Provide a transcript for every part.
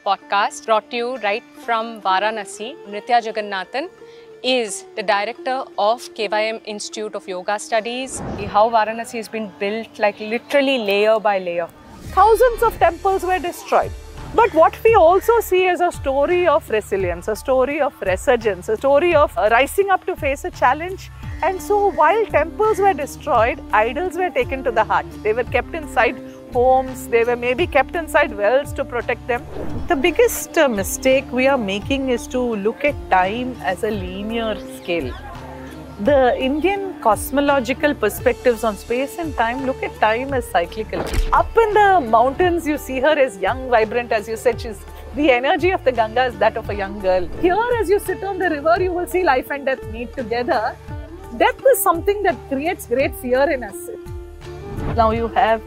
podcast brought to you right from Varanasi. Nritya Jagannathan is the director of KYM Institute of Yoga Studies. How Varanasi has been built like literally layer by layer. Thousands of temples were destroyed. But what we also see is a story of resilience, a story of resurgence, a story of rising up to face a challenge. And so while temples were destroyed, idols were taken to the heart. They were kept inside homes, they were maybe kept inside wells to protect them. The biggest mistake we are making is to look at time as a linear scale. The Indian cosmological perspectives on space and time look at time as cyclical. Up in the mountains, you see her as young, vibrant, as you said, the energy of the Ganga is that of a young girl. Here, as you sit on the river, you will see life and death meet together. Death is something that creates great fear in us. Now you have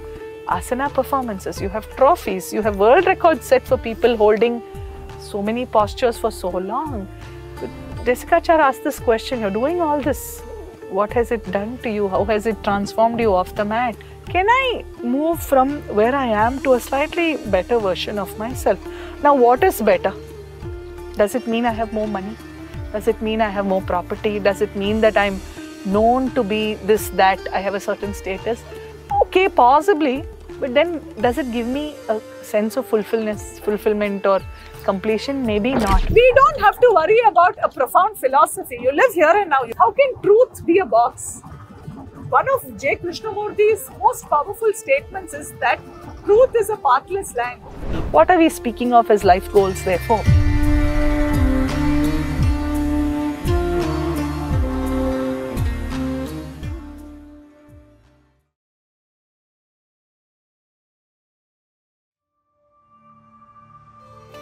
asana performances, you have trophies, you have world records set for people holding so many postures for so long. Jessica Char asked this question, you're doing all this, what has it done to you? How has it transformed you off the mat? Can I move from where I am to a slightly better version of myself? Now what is better? Does it mean I have more money? Does it mean I have more property? Does it mean that I'm known to be this, that, I have a certain status? Okay, possibly, but then does it give me a sense of fulfillment or completion? Maybe not. We don't have to worry about a profound philosophy. You live here and now. How can truth be a box? One of J. Krishnamurthy's most powerful statements is that truth is a pathless land. What are we speaking of as life goals, therefore?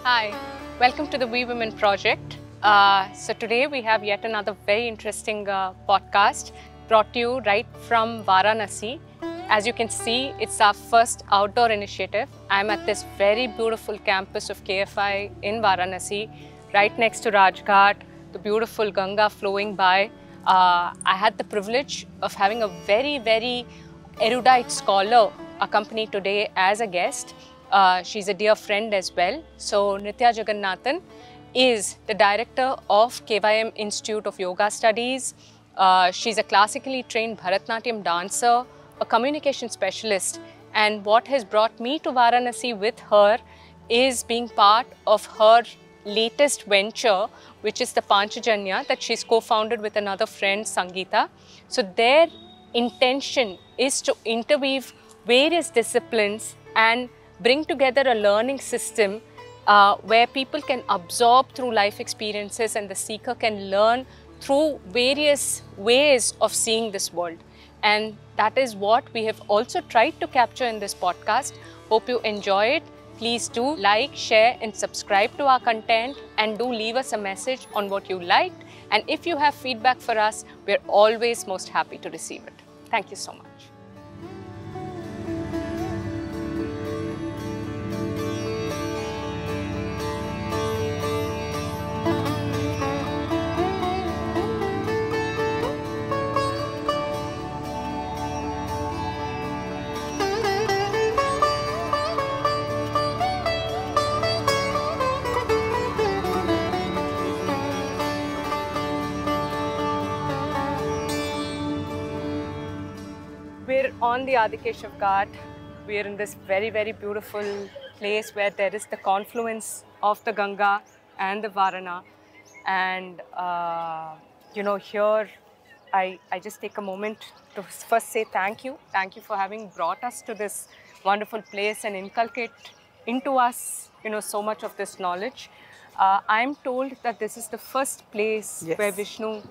Hi, welcome to the We Women Project. So today we have yet another very interesting podcast brought to you right from Varanasi. As you can see, it's our first outdoor initiative. I'm at this very beautiful campus of KFI in Varanasi, right next to Rajghat, the beautiful Ganga flowing by. I had the privilege of having a very, very erudite scholar accompany today as a guest. She's a dear friend as well. So Nritya Jagannathan is the director of KYM Institute of Yoga Studies. She's a classically trained Bharatanatyam dancer, a communication specialist. And what has brought me to Varanasi with her is being part of her latest venture, which is the Panchajanya that she's co-founded with another friend, Sangeeta. So their intention is to interweave various disciplines and bring together a learning system where people can absorb through life experiences and the seeker can learn through various ways of seeing this world. And that is what we have also tried to capture in this podcast. Hope you enjoy it. Please do like, share and subscribe to our content, and do leave us a message on what you liked. And if you have feedback for us, we're always most happy to receive it. Thank you so much. We're on the Adikeshav Ghat. We're in this very, very beautiful place where there is the confluence of the Ganga and the Varana. And, you know, here I just take a moment to first say thank you. Thank you for having brought us to this wonderful place and inculcate into us, you know, so much of this knowledge. I'm told that this is the first place where Vishnu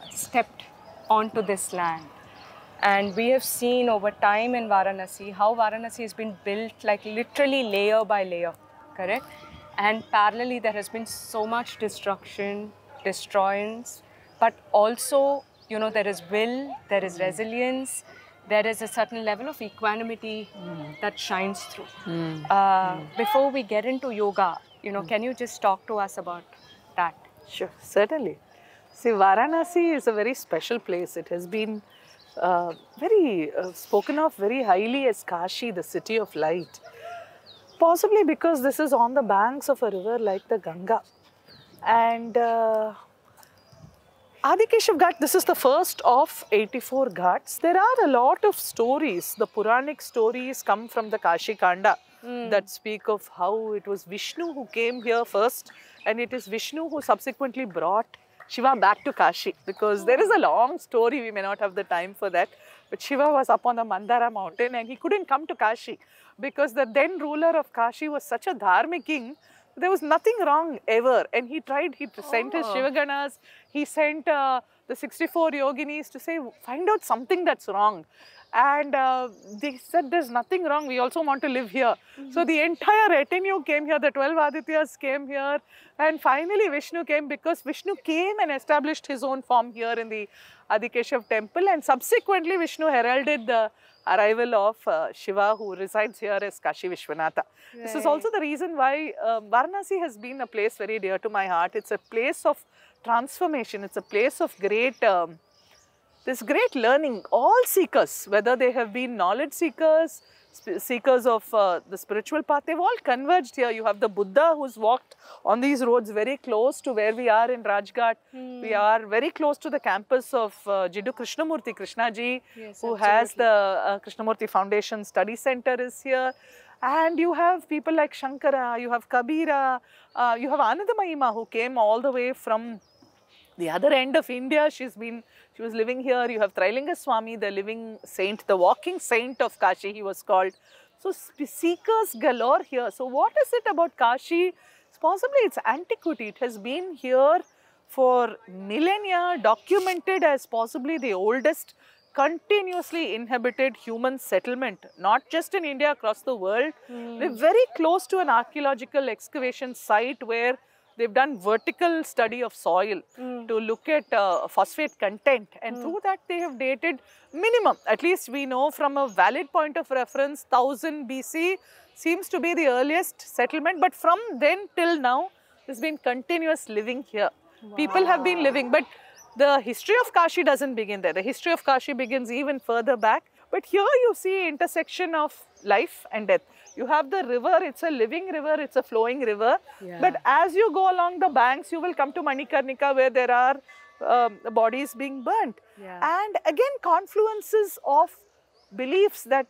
stepped onto this land. And we have seen over time in Varanasi how Varanasi has been built like literally layer by layer, correct? And parallelly there has been so much destruction, destroyance, but also, you know, there is will, there is resilience, there is a certain level of equanimity that shines through. Before we get into yoga, you know, can you just talk to us about that? Sure, certainly. See, Varanasi is a very special place. It has been spoken of very highly as Kashi, the city of light. Possibly because this is on the banks of a river like the Ganga. And Adikeshav Ghat, this is the first of 84 ghats. There are a lot of stories. The Puranic stories come from the Kashi Kanda that speak of how it was Vishnu who came here first, and it is Vishnu who subsequently brought Shiva back to Kashi, because there is a long story, we may not have the time for that. But Shiva was up on the Mandara mountain and he couldn't come to Kashi because the then ruler of Kashi was such a dharmic king. There was nothing wrong ever, and he tried, he sent his Shivaganas, he sent the 64 yoginis to say, find out something that's wrong. And they said, there's nothing wrong, we also want to live here. So the entire retinue came here, the 12 Adityas came here, and finally Vishnu came, because Vishnu came and established his own form here in the Adikeshav temple, and subsequently Vishnu heralded the arrival of Shiva, who resides here as Kashi Vishwanatha. Right. This is also the reason why Varanasi has been a place very dear to my heart. It's a place of transformation. It's a place of great, this great learning. All seekers, whether they have been knowledge seekers, seekers of the spiritual path, they've all converged here. You have the Buddha who's walked on these roads very close to where we are in Rajghat. We are very close to the campus of Jiddu Krishnamurti, Krishnaji, who has the Krishnamurti Foundation Study Center is here. And you have people like Shankara, you have Kabira, you have Anandamayi who came all the way from the other end of India. She was living here. You have Trilinga Swami, the living saint, the walking saint of Kashi, he was called. So seekers galore here. So what is it about Kashi? Possibly it's antiquity. It has been here for millennia, documented as possibly the oldest continuously inhabited human settlement, not just in India, across the world. We're very close to an archaeological excavation site where they've done vertical study of soil to look at phosphate content, and through that they have dated minimum, at least we know from a valid point of reference, 1000 BC seems to be the earliest settlement, but from then till now there's been continuous living here. Wow. People have been living, but the history of Kashi doesn't begin there. The history of Kashi begins even further back. But here you see intersection of life and death. You have the river, it's a living river, it's a flowing river. Yeah. But as you go along the banks, you will come to Manikarnika where there are bodies being burnt. Yeah. And again, confluences of beliefs that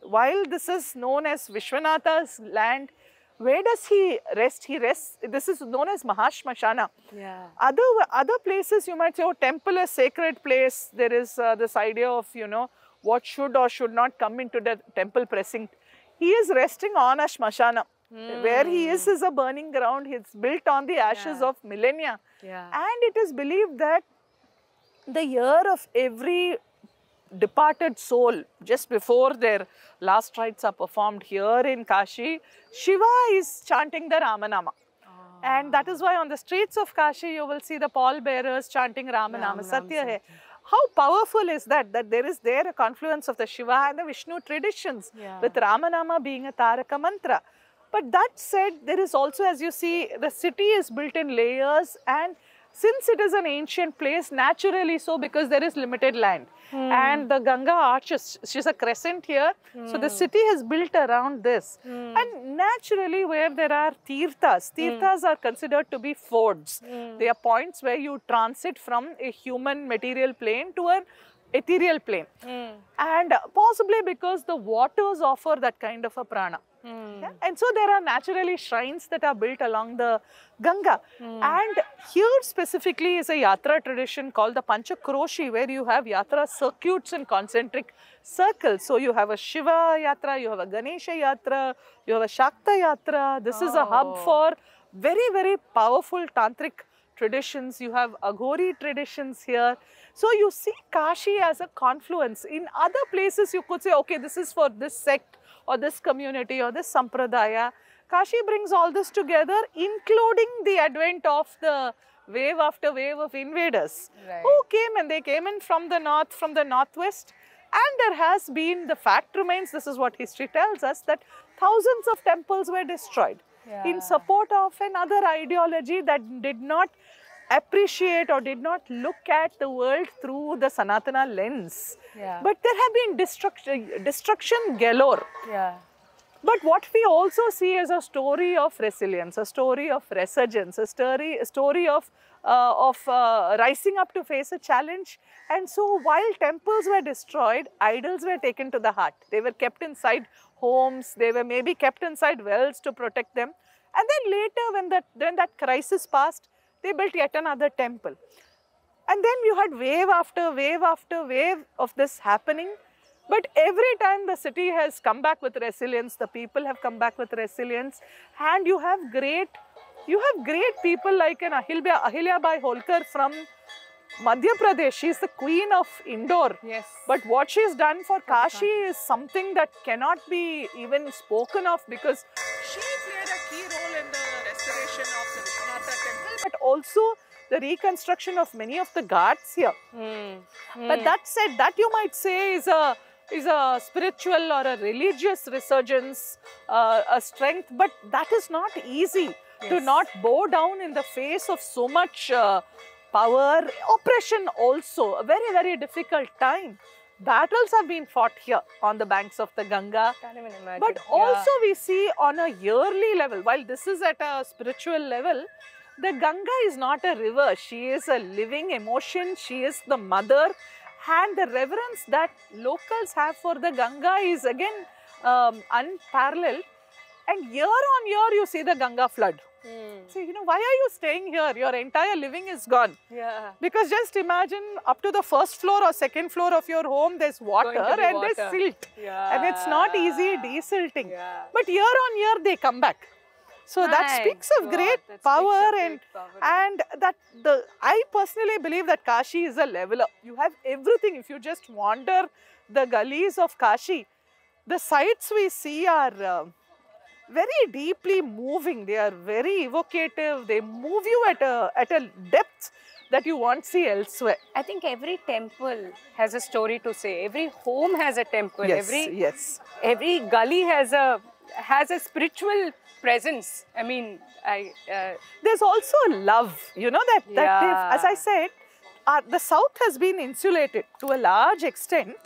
while this is known as Vishwanatha's land, where does he rest? He rests, this is known as Mahashmashana. Yeah. Other places you might say, oh, temple is sacred place. There is this idea of, you know, what should or should not come into the temple precinct. He is resting on a Shmashana. Where he is a burning ground. It's built on the ashes of millennia. Yeah. And it is believed that the year of every departed soul, just before their last rites are performed here in Kashi, Shiva is chanting the Ramanama. And that is why on the streets of Kashi, you will see the pallbearers chanting Ramanama, Satya Hai. How powerful is that? That there is a confluence of the Shiva and the Vishnu traditions, with Ramanama being a Taraka mantra. But that said, there is also, as you see, the city is built in layers, and since it is an ancient place, naturally so, because there is limited land. And the Ganga arches, she's a crescent here, so the city is built around this. And naturally where there are tirthas are considered to be fords. They are points where you transit from a human material plane to an ethereal plane. And possibly because the waters offer that kind of a prana. Yeah? And so there are naturally shrines that are built along the Ganga. And here specifically is a yatra tradition called the Panchakroshi, where you have yatra circuits in concentric circles. So you have a Shiva yatra, you have a Ganesha yatra, you have a Shakta yatra. This is a hub for very, very powerful tantric traditions. You have Aghori traditions here. So you see Kashi as a confluence. In other places you could say, okay, this is for this sect or this community or this sampradaya. Kashi brings all this together, including the advent of the wave after wave of invaders who came, and they came in from the north, from the northwest. And there has been, the fact remains, this is what history tells us, that thousands of temples were destroyed in support of another ideology that did not appreciate or did not look at the world through the Sanatana lens. But there have been destruction galore. But what we also see is a story of resilience, a story of resurgence, a story of rising up to face a challenge. And so while temples were destroyed, idols were taken to the heart. They were kept inside homes, they were maybe kept inside wells to protect them. And then later when that crisis passed, they built yet another temple. And then you had wave after wave after wave of this happening. But every time the city has come back with resilience, the people have come back with resilience, and you have great people like an Ahilyabai Holkar from Madhya Pradesh. She is the queen of Indore. Yes. But what she has done for Kashi is something that cannot be even spoken of, because she played a key role in the restoration of the Vishwanatha temple, but also the reconstruction of many of the ghats here. But that said, that you might say is a spiritual or a religious resurgence, a strength, but that is not easy. To not bow down in the face of so much power, oppression also, a very, very difficult time. Battles have been fought here on the banks of the Ganga. Can't even imagine. But also we see on a yearly level, while this is at a spiritual level, the Ganga is not a river. She is a living emotion. She is the mother. And the reverence that locals have for the Ganga is again unparalleled. And year on year you see the Ganga flood. So, why are you staying here? Your entire living is gone. Yeah. Because just imagine up to the first floor or second floor of your home, there's water and there's silt. Yeah. And it's not easy desilting. Yeah. But year on year they come back. So that speaks of great power, and that I personally believe that Kashi is a leveler. You have everything. If you just wander the gullies of Kashi, the sights we see are very deeply moving. They are very evocative. They move you at a depth that you won't see elsewhere. I think every temple has a story to say. Every home has a temple. Yes, Every gully has a spiritual presence. I mean, there's also love. That as I said, the south has been insulated to a large extent.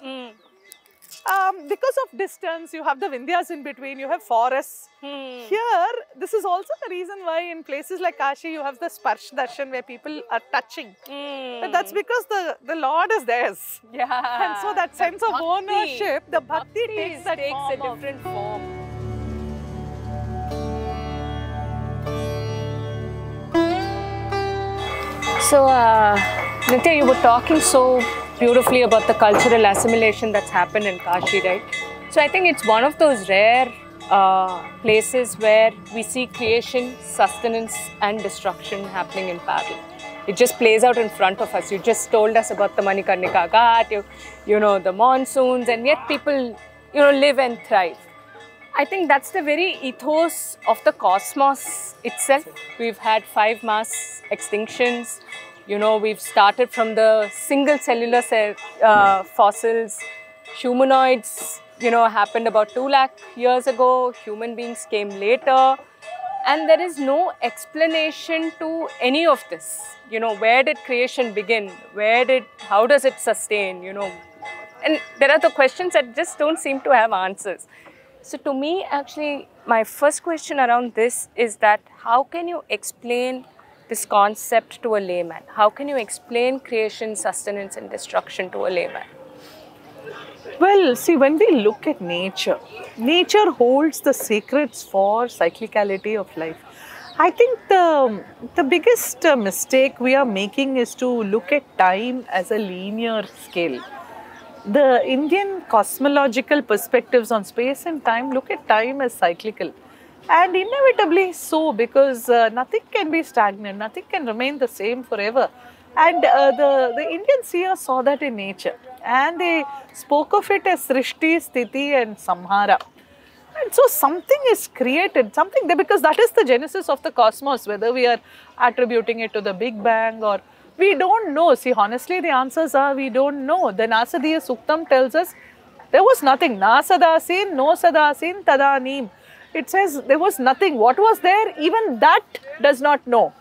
Because of distance, you have the Vindhyas in between, you have forests. Here, this is also the reason why in places like Kashi, you have the Sparsh Darshan where people are touching. But that's because the Lord is theirs. Yeah. And so that sense of ownership, the bhakti takes a different form. So, Nitya, you were talking so beautifully about the cultural assimilation that's happened in Kashi, right? So I think it's one of those rare places where we see creation, sustenance and destruction happening in parallel. It just plays out in front of us. You just told us about the Manikarnika Ghat, you know, the monsoons, and yet people, live and thrive. I think that's the very ethos of the cosmos itself. We've had 5 mass extinctions. We've started from the single cellular fossils. Humanoids, happened about 2 lakh years ago. Human beings came later. And there is no explanation to any of this. Where did creation begin? How does it sustain? And there are the questions that just don't seem to have answers. So to me, actually, my first question around this is that how can you explain this concept to a layman? How can you explain creation, sustenance and destruction to a layman? Well, see, when we look at nature, nature holds the secrets for cyclicality of life. I think the biggest mistake we are making is to look at time as a linear scale. The Indian cosmological perspectives on space and time look at time as cyclical. And inevitably so, because nothing can be stagnant, nothing can remain the same forever. And the Indian seers saw that in nature. And they spoke of it as Srishti, Sthiti and Samhara. And so something is created, because that is the genesis of the cosmos, whether we are attributing it to the Big Bang or we don't know. See, honestly, the answers are we don't know. The Nasadiya Suktam tells us there was nothing. Na sadasin, no sadasin, tadanim. It says there was nothing. What was there? Even that does not know.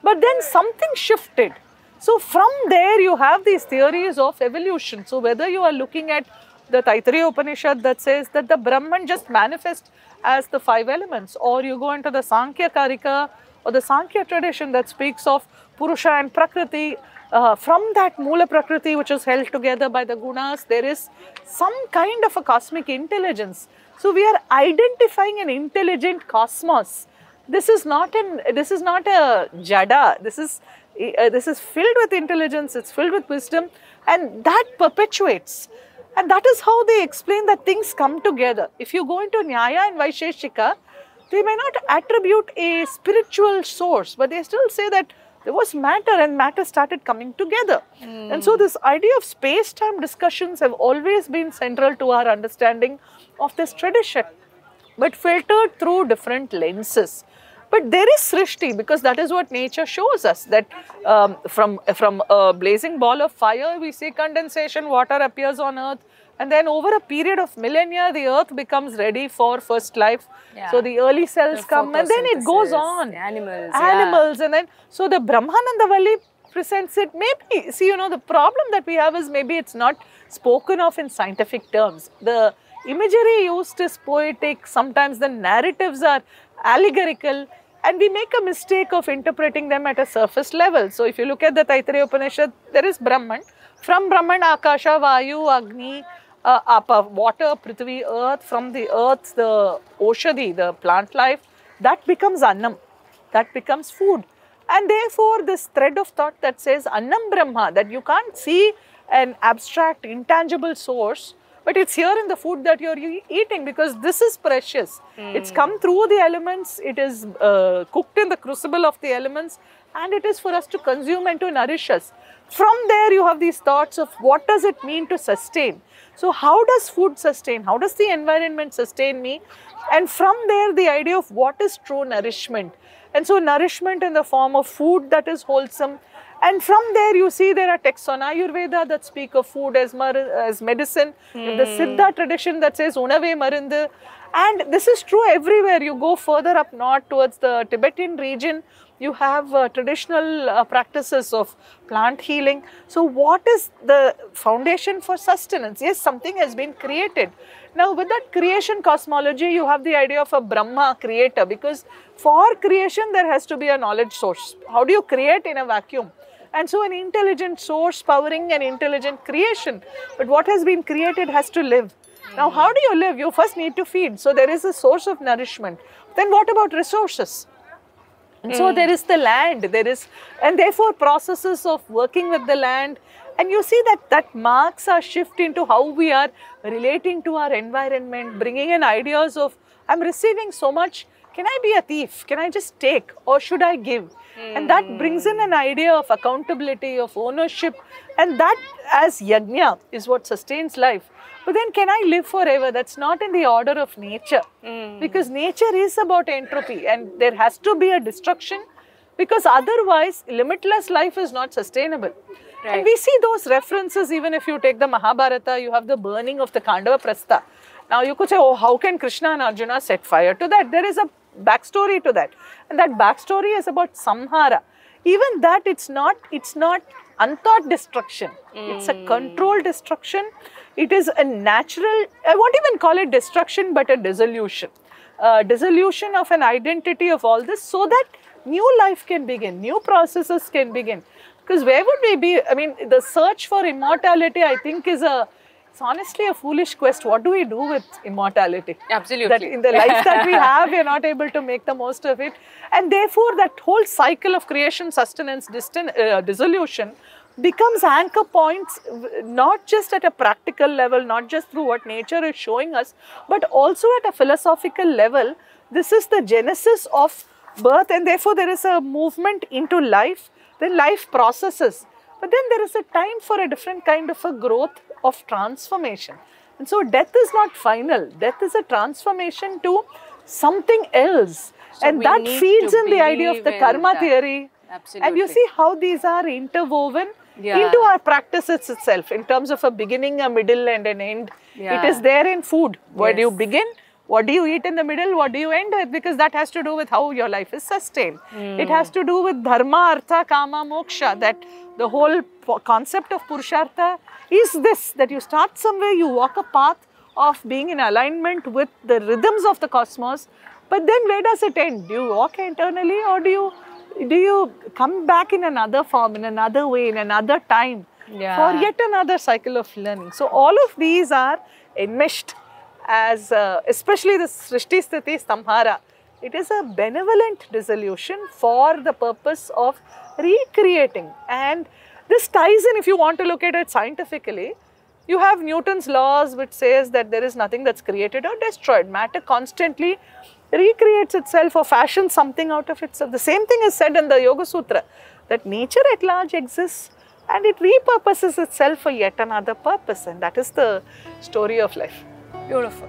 But then something shifted. So from there you have these theories of evolution. So whether you are looking at the Taittiriya Upanishad that says that the Brahman just manifests as the 5 elements. Or you go into the Sankhya Karika or the Sankhya tradition that speaks of Purusha and Prakriti. From that Mula Prakriti, which is held together by the gunas, there is some kind of a cosmic intelligence. So we are identifying an intelligent cosmos. This is not a jada. This is filled with intelligence. It's filled with wisdom, and that perpetuates. And that is how they explain that things come together. If you go into Nyaya and Vaisheshika, they may not attribute a spiritual source, but they still say that there was matter and matter started coming together. And so this idea of space-time discussions have always been central to our understanding of this tradition, but filtered through different lenses. But there is Srishti, because that is what nature shows us, that from a blazing ball of fire, we see condensation, water appears on earth, and then over a period of millennia, the earth becomes ready for first life. Yeah. So the early cells come, and then it goes on. Animals, and then, so the Brahmananda Valli presents it, maybe, see, you know, the problem that we have is maybe it's not spoken of in scientific terms. The imagery used is poetic, sometimes the narratives are allegorical, and we make a mistake of interpreting them at a surface level. So if you look at the Taittiriya Upanishad, there is Brahman. From Brahman, Akasha, Vayu, Agni, Apa, water, Prithvi, earth. From the earth, the Oshadi, the plant life, that becomes Annam, that becomes food. And therefore, this thread of thought that says Annam Brahma, that you can't see an abstract, intangible source, but it's here in the food that you're eating, because this is precious. It's come through the elements, it is cooked in the crucible of the elements, and it is for us to consume and to nourish us. From there, you have these thoughts of what does it mean to sustain? So how does food sustain? How does the environment sustain me? And from there, the idea of what is true nourishment. And so nourishment in the form of food that is wholesome. And from there, you see there are texts on Ayurveda that speak of food as medicine. The Siddha tradition that says Unave Marundu. And this is true everywhere. You go further up north towards the Tibetan region, you have traditional practices of plant healing. So what is the foundation for sustenance? Yes, something has been created. Now with that creation cosmology, you have the idea of a Brahma creator, because for creation there has to be a knowledge source. How do you create in a vacuum? And so an intelligent source powering an intelligent creation. But what has been created has to live. Now how do you live? You first need to feed. So there is a source of nourishment. Then what about resources? And so there is the land, and therefore processes of working with the land. And you see that marks a shift into how we are relating to our environment, bringing in ideas of, I'm receiving so much, can I be a thief? Can I just take, or should I give? And that brings in an idea of accountability, of ownership, and that as yajna is what sustains life. But then can I live forever? That's not in the order of nature, because nature is about entropy, and there has to be a destruction, because otherwise limitless life is not sustainable. Right. And we see those references even if you take the Mahabharata, you have the burning of the Khandava Prastha. Now you could say, oh, how can Krishna and Arjuna set fire to that? There is a backstory to that, and that backstory is about samhara. Even that, it's not unthought destruction. It's a controlled destruction. It is a natural, I won't even call it destruction, but a dissolution. Dissolution of an identity of all this, so that new life can begin, new processes can begin. Because where would we be? I mean, the search for immortality, I think, is it's honestly a foolish quest. What do we do with immortality? Absolutely. That in the life that we have, we are not able to make the most of it. And therefore, that whole cycle of creation, sustenance, dissolution becomes anchor points, not just at a practical level, not just through what nature is showing us, but also at a philosophical level. This is the genesis of birth, and therefore there is a movement into life, then life processes. But then there is a time for a different kind of a growth of transformation. And so death is not final. Death is a transformation to something else. So and that feeds in the idea of the karma theory. Absolutely. And you see how these are interwoven into our practices itself, in terms of a beginning, a middle and an end. It is there in food. Where do you begin? What do you eat in the middle? What do you end with? Because that has to do with how your life is sustained. It has to do with dharma, artha, kama, moksha. That the whole concept of purushartha is this, that you start somewhere, you walk a path of being in alignment with the rhythms of the cosmos. But then where does it end? Do you walk internally, or do you come back in another form, in another way, in another time for yet another cycle of learning? So all of these are enmeshed as, especially the Srishti Sthiti Samhara. It is a benevolent dissolution for the purpose of recreating. And this ties in, if you want to look at it scientifically, you have Newton's laws which says that there is nothing that's created or destroyed. Matter constantly recreates itself or fashions something out of itself. The same thing is said in the Yoga Sutra, that nature at large exists and it repurposes itself for yet another purpose, and that is the story of life. Beautiful.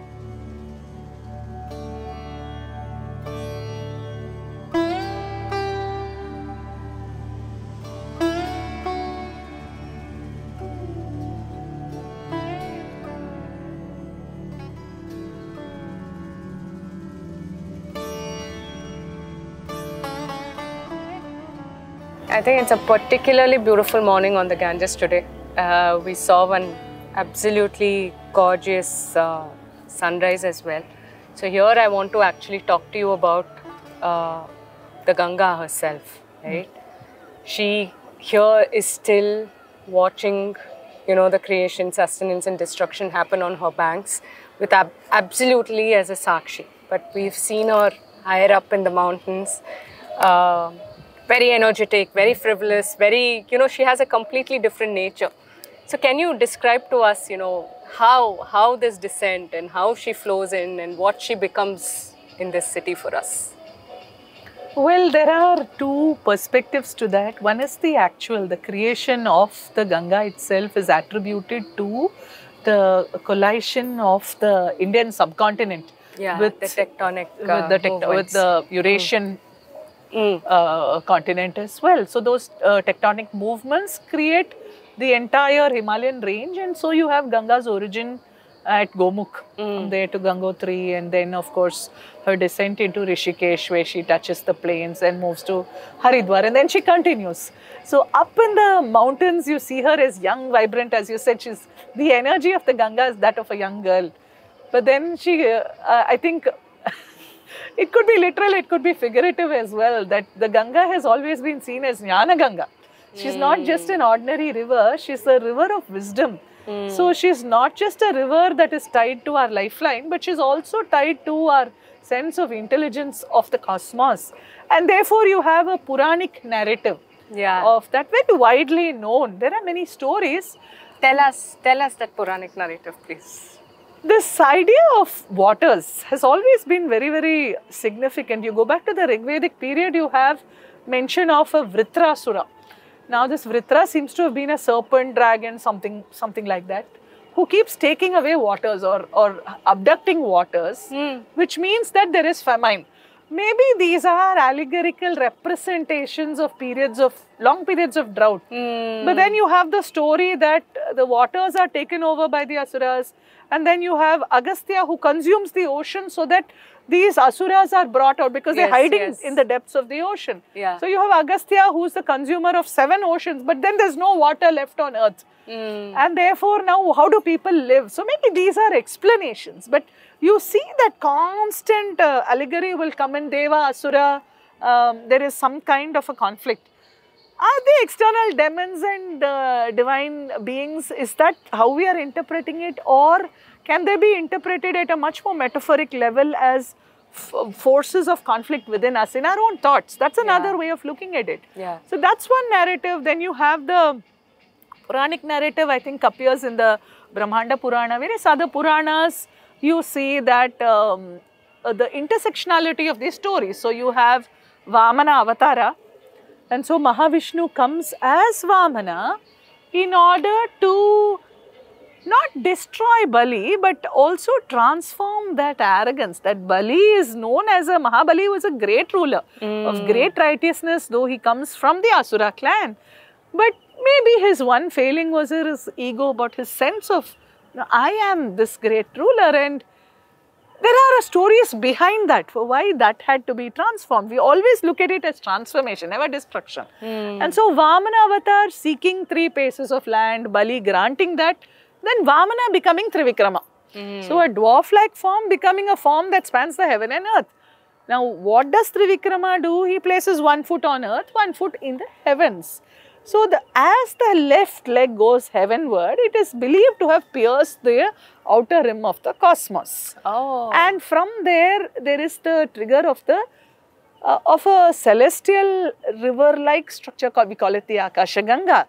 I think it's a particularly beautiful morning on the Ganges today. We saw one absolutely gorgeous sunrise as well. So here I want to actually talk to you about the Ganga herself, right? She here is still watching, you know, the creation, sustenance and destruction happen on her banks with absolutely as a Sakshi. But we've seen her higher up in the mountains, very energetic, very frivolous, very, you know, she has a completely different nature. So can you describe to us, you know, how this descent and how she flows in and what she becomes in this city for us? Well, there are two perspectives to that. One is the creation of the Ganga itself is attributed to the collision of the Indian subcontinent with the tectonic with the Eurasian continent as well. So those tectonic movements create the entire Himalayan range, and so you have Ganga's origin at Gomukh, from there to Gangotri, and then of course her descent into Rishikesh where she touches the plains and moves to Haridwar, and then she continues. So up in the mountains you see her as young, vibrant, as you said, she's the energy of the Ganga is that of a young girl. But then she, I think, it could be literal, it could be figurative as well, that the Ganga has always been seen as Jnana Ganga. She's not just an ordinary river, she's a river of wisdom. So she's not just a river that is tied to our lifeline, but she's also tied to our sense of intelligence of the cosmos. And therefore you have a Puranic narrative of that, very widely known. There are many stories. Tell us that Puranic narrative, please. This idea of waters has always been very, very significant. You go back to the Rigvedic period, you have mention of a Vritrasura. Now this Vritra seems to have been a serpent, dragon, something like that, who keeps taking away waters or abducting waters, which means that there is famine. Maybe these are allegorical representations of long periods of drought. But then you have the story that the waters are taken over by the Asuras, and then you have Agastya who consumes the ocean so that these Asuras are brought out because they're hiding in the depths of the ocean. So you have Agastya who's the consumer of 7 oceans, but then there's no water left on earth. And therefore now how do people live? So maybe these are explanations, but you see that constant allegory will come in Deva, Asura, there is some kind of a conflict. Are they external demons and divine beings? Is that how we are interpreting it, or can they be interpreted at a much more metaphoric level as forces of conflict within us in our own thoughts? That's another way of looking at it. So that's one narrative. Then you have the Puranic narrative, I think, appears in the Brahmanda Purana. Various other Puranas, you see that the intersectionality of these stories. So you have Vamana Avatara, and so Mahavishnu comes as Vamana in order to not destroy Bali, but also transform that arrogance. That Bali is known as Mahabali was a great ruler of great righteousness, though he comes from the Asura clan. But maybe his one failing was his ego, but his sense of, I am this great ruler, and there are stories behind that for why that had to be transformed. We always look at it as transformation, never destruction. And so Vamana Avatar seeking 3 paces of land, Bali granting that, then Vamana becoming Trivikrama. So a dwarf-like form becoming a form that spans the heaven and earth. Now, what does Trivikrama do? He places 1 foot on earth, 1 foot in the heavens. So, as the left leg goes heavenward, it is believed to have pierced the outer rim of the cosmos. Oh. And from there, there is the trigger of a celestial river-like structure called, we call it the Akasha Ganga.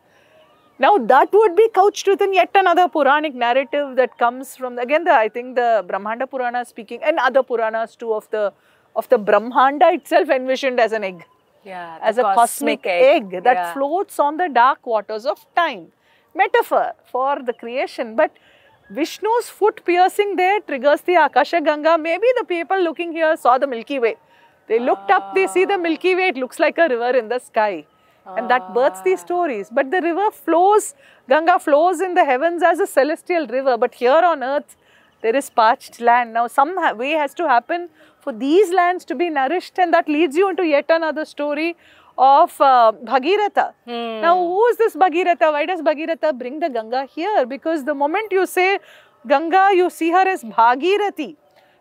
Now, that would be couched within yet another Puranic narrative that comes from, again, I think the Brahmanda Purana speaking, and other Puranas too, of the Brahmanda itself envisioned as an egg. Yeah, as a cosmic egg that floats on the dark waters of time. Metaphor for the creation. But Vishnu's foot piercing there triggers the Akasha Ganga. Maybe the people looking here saw the Milky Way. They looked up, they see the Milky Way, it looks like a river in the sky. And that births these stories. But the river flows, Ganga flows in the heavens as a celestial river. But here on earth, there is parched land. Now, some way has to happen for these lands to be nourished, and that leads you into yet another story of Bhagiratha. Now, who is this Bhagiratha? Why does Bhagiratha bring the Ganga here? Because the moment you say Ganga, you see her as Bhagirathi.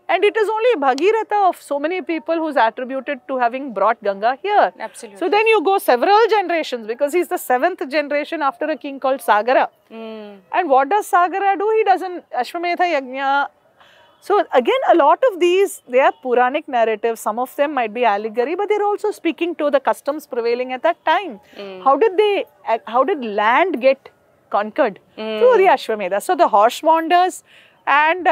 And it is only Bhagiratha of so many people who is attributed to having brought Ganga here. Absolutely. So then you go several generations, because he is the 7th generation after a king called Sagara. And what does Sagara do? He doesn't, Ashwamedha Yajna. So again, a lot of these, they are Puranic narratives. Some of them might be allegory, but they are also speaking to the customs prevailing at that time. How did land get conquered? Through the Ashwamedha. So the horse wanders, and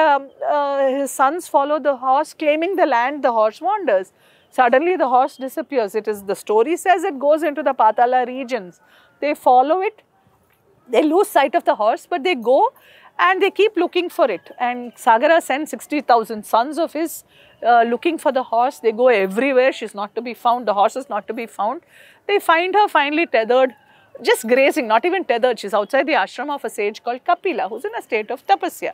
his sons follow the horse, claiming the land. The horse wanders. Suddenly the horse disappears. The story says it goes into the Patala regions. They follow it. They lose sight of the horse, but they go and they keep looking for it. And Sagara sends 60,000 sons of his looking for the horse. They go everywhere. She's not to be found. The horse is not to be found. They find her finally tethered, just grazing, not even tethered. She's outside the ashram of a sage called Kapila, who's in a state of tapasya.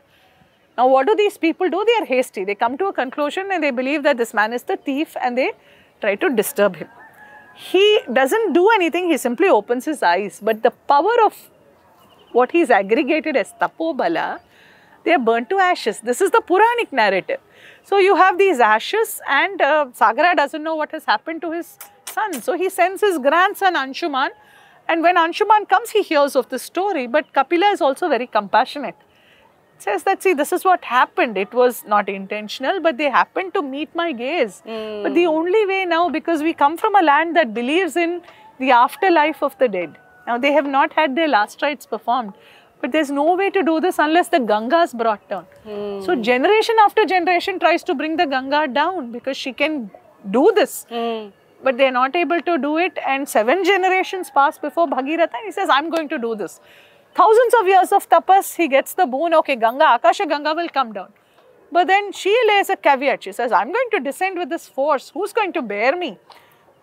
Now, what do these people do? They are hasty. They come to a conclusion and they believe that this man is the thief, and they try to disturb him. He doesn't do anything. He simply opens his eyes. But the power of what he's aggregated as Tapobala, they are burnt to ashes. This is the Puranic narrative. So you have these ashes, and Sagara doesn't know what has happened to his son. So he sends his grandson Anshuman, and when Anshuman comes, he hears of the story. But Kapila is also very compassionate. Says that, see, this is what happened. It was not intentional, but they happened to meet my gaze. But the only way now, because we come from a land that believes in the afterlife of the dead. Now, they have not had their last rites performed, but there's no way to do this unless the Ganga is brought down. So, generation after generation tries to bring the Ganga down because she can do this. But they're not able to do it, and 7 generations pass before Bhagiratha, and he says, I'm going to do this. Thousands of years of tapas, he gets the boon, okay, Ganga, Akasha Ganga will come down. But then she lays a caveat. She says, I'm going to descend with this force. Who's going to bear me?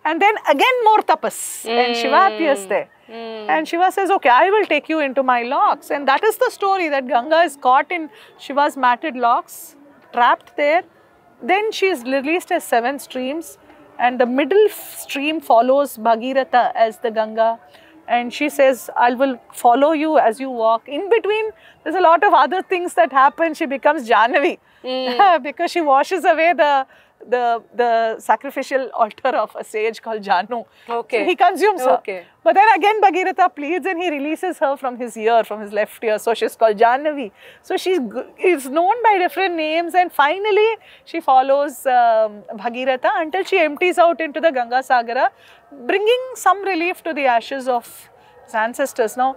And then again more tapas. And Shiva appears there. And Shiva says, okay, I will take you into my locks. And that is the story, that Ganga is caught in Shiva's matted locks, trapped there. Then she is released as 7 streams. And the middle stream follows Bhagiratha as the Ganga. And she says, I will follow you as you walk. In between, there's a lot of other things that happen. She becomes Jahnavi because she washes away the sacrificial altar of a sage called Janu. Okay. So he consumes her. Okay. But then again, Bhagiratha pleads and he releases her from his ear, from his left ear. So she's called Jahnavi. So she is known by different names, and finally she follows Bhagiratha until she empties out into the Ganga Sagara, bringing some relief to the ashes of his ancestors. Now,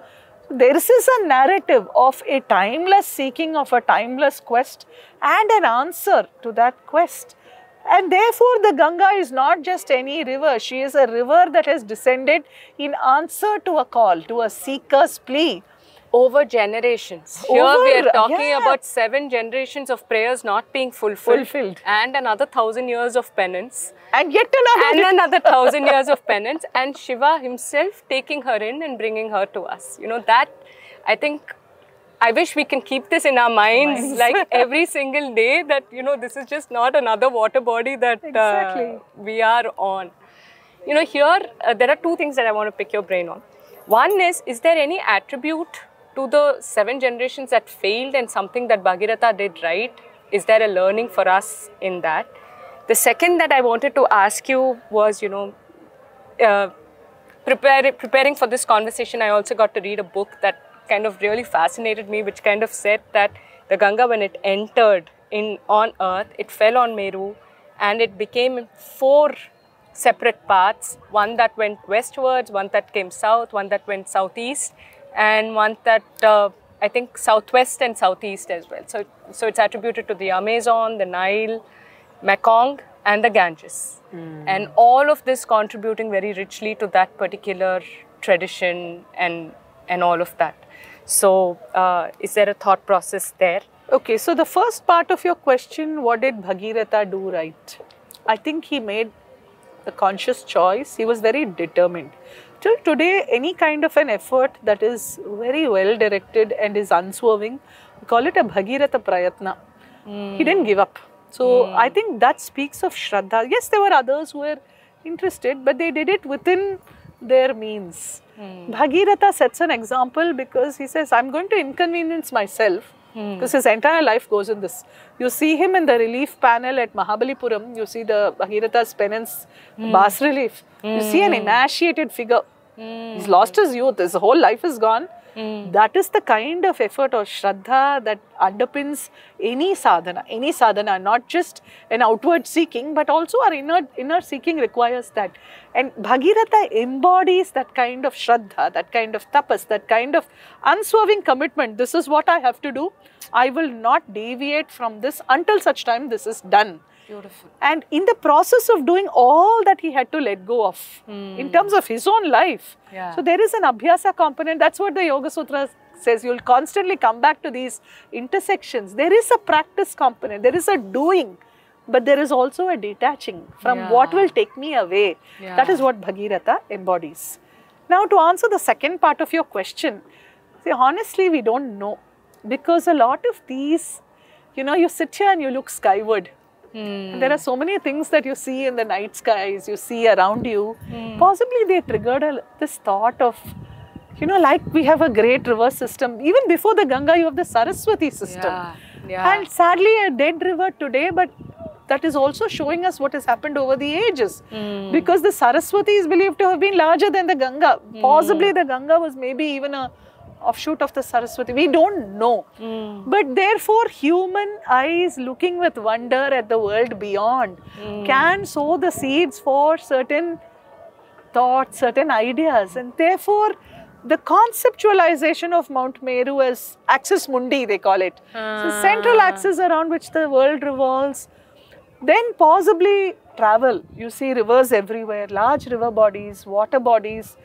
this is a narrative of a timeless seeking, of a timeless quest, and an answer to that quest. And therefore, the Ganga is not just any river. She is a river that has descended in answer to a call, to a seeker's plea. Over generations. Here we are talking about 7 generations of prayers not being fulfilled. And another 1,000 years of penance. And yet another 1,000 years of penance. And Shiva himself taking her in and bringing her to us. You know, that, I think, I wish we can keep this in our minds like every single day, that, you know, this is just not another water body that we are on. You know, here there are 2 things that I want to pick your brain on. One is there any attribute to the 7 generations that failed and something that Bhagirath did right? Is there a learning for us in that? The second that I wanted to ask you was, preparing for this conversation, I also got to read a book that kind of really fascinated me, which kind of said that the Ganga, when it entered on earth, it fell on Meru and it became 4 separate paths, one that went westwards, one that came south, one that went southeast, and one that I think southwest and southeast as well. So it's attributed to the Amazon, the Nile, Mekong and the Ganges. And all of this contributing very richly to that particular tradition and all of that. So is there a thought process there? Okay, so the first part of your question, what did Bhagirath do right? I think he made a conscious choice. He was very determined. Till today, any kind of an effort that is very well directed and is unswerving, we call it a Bhagirath Prayatna. He didn't give up. So I think that speaks of Shraddha. Yes, there were others who were interested, but they did it within their means. Bhagirath sets an example because he says, I'm going to inconvenience myself. Because his entire life goes in this. You see him in the relief panel at Mahabalipuram. You see the Bhagirath's penance bas relief. You see an emaciated figure. He's lost his youth. His whole life is gone. That is the kind of effort or Shraddha that underpins any sadhana, not just an outward seeking, but also our inner seeking requires that. And Bhagirath embodies that kind of Shraddha, that kind of tapas, that kind of unswerving commitment. This is what I have to do. I will not deviate from this until such time this is done. Beautiful. And in the process of doing all that he had to let go of in terms of his own life. So there is an Abhyasa component. That's what the Yoga Sutra says. You'll constantly come back to these intersections. There is a practice component. There is a doing. But there is also a detaching from what will take me away. That is what Bhagirath embodies. Now to answer the second part of your question, see, honestly we don't know. Because a lot of these, you sit here and you look skyward. And there are so many things that you see in the night skies, you see around you. Possibly they triggered this thought of, like we have a great river system. Even before the Ganga, you have the Saraswati system. And sadly a dead river today, but that is also showing us what has happened over the ages. Because the Saraswati is believed to have been larger than the Ganga. Possibly the Ganga was maybe even a offshoot of the Saraswati. We don't know. But therefore, human eyes looking with wonder at the world beyond can sow the seeds for certain thoughts, certain ideas. And therefore, the conceptualization of Mount Meru as axis mundi, they call it. So, central axis around which the world revolves. Then possibly travel. You see rivers everywhere, large river bodies, water bodies.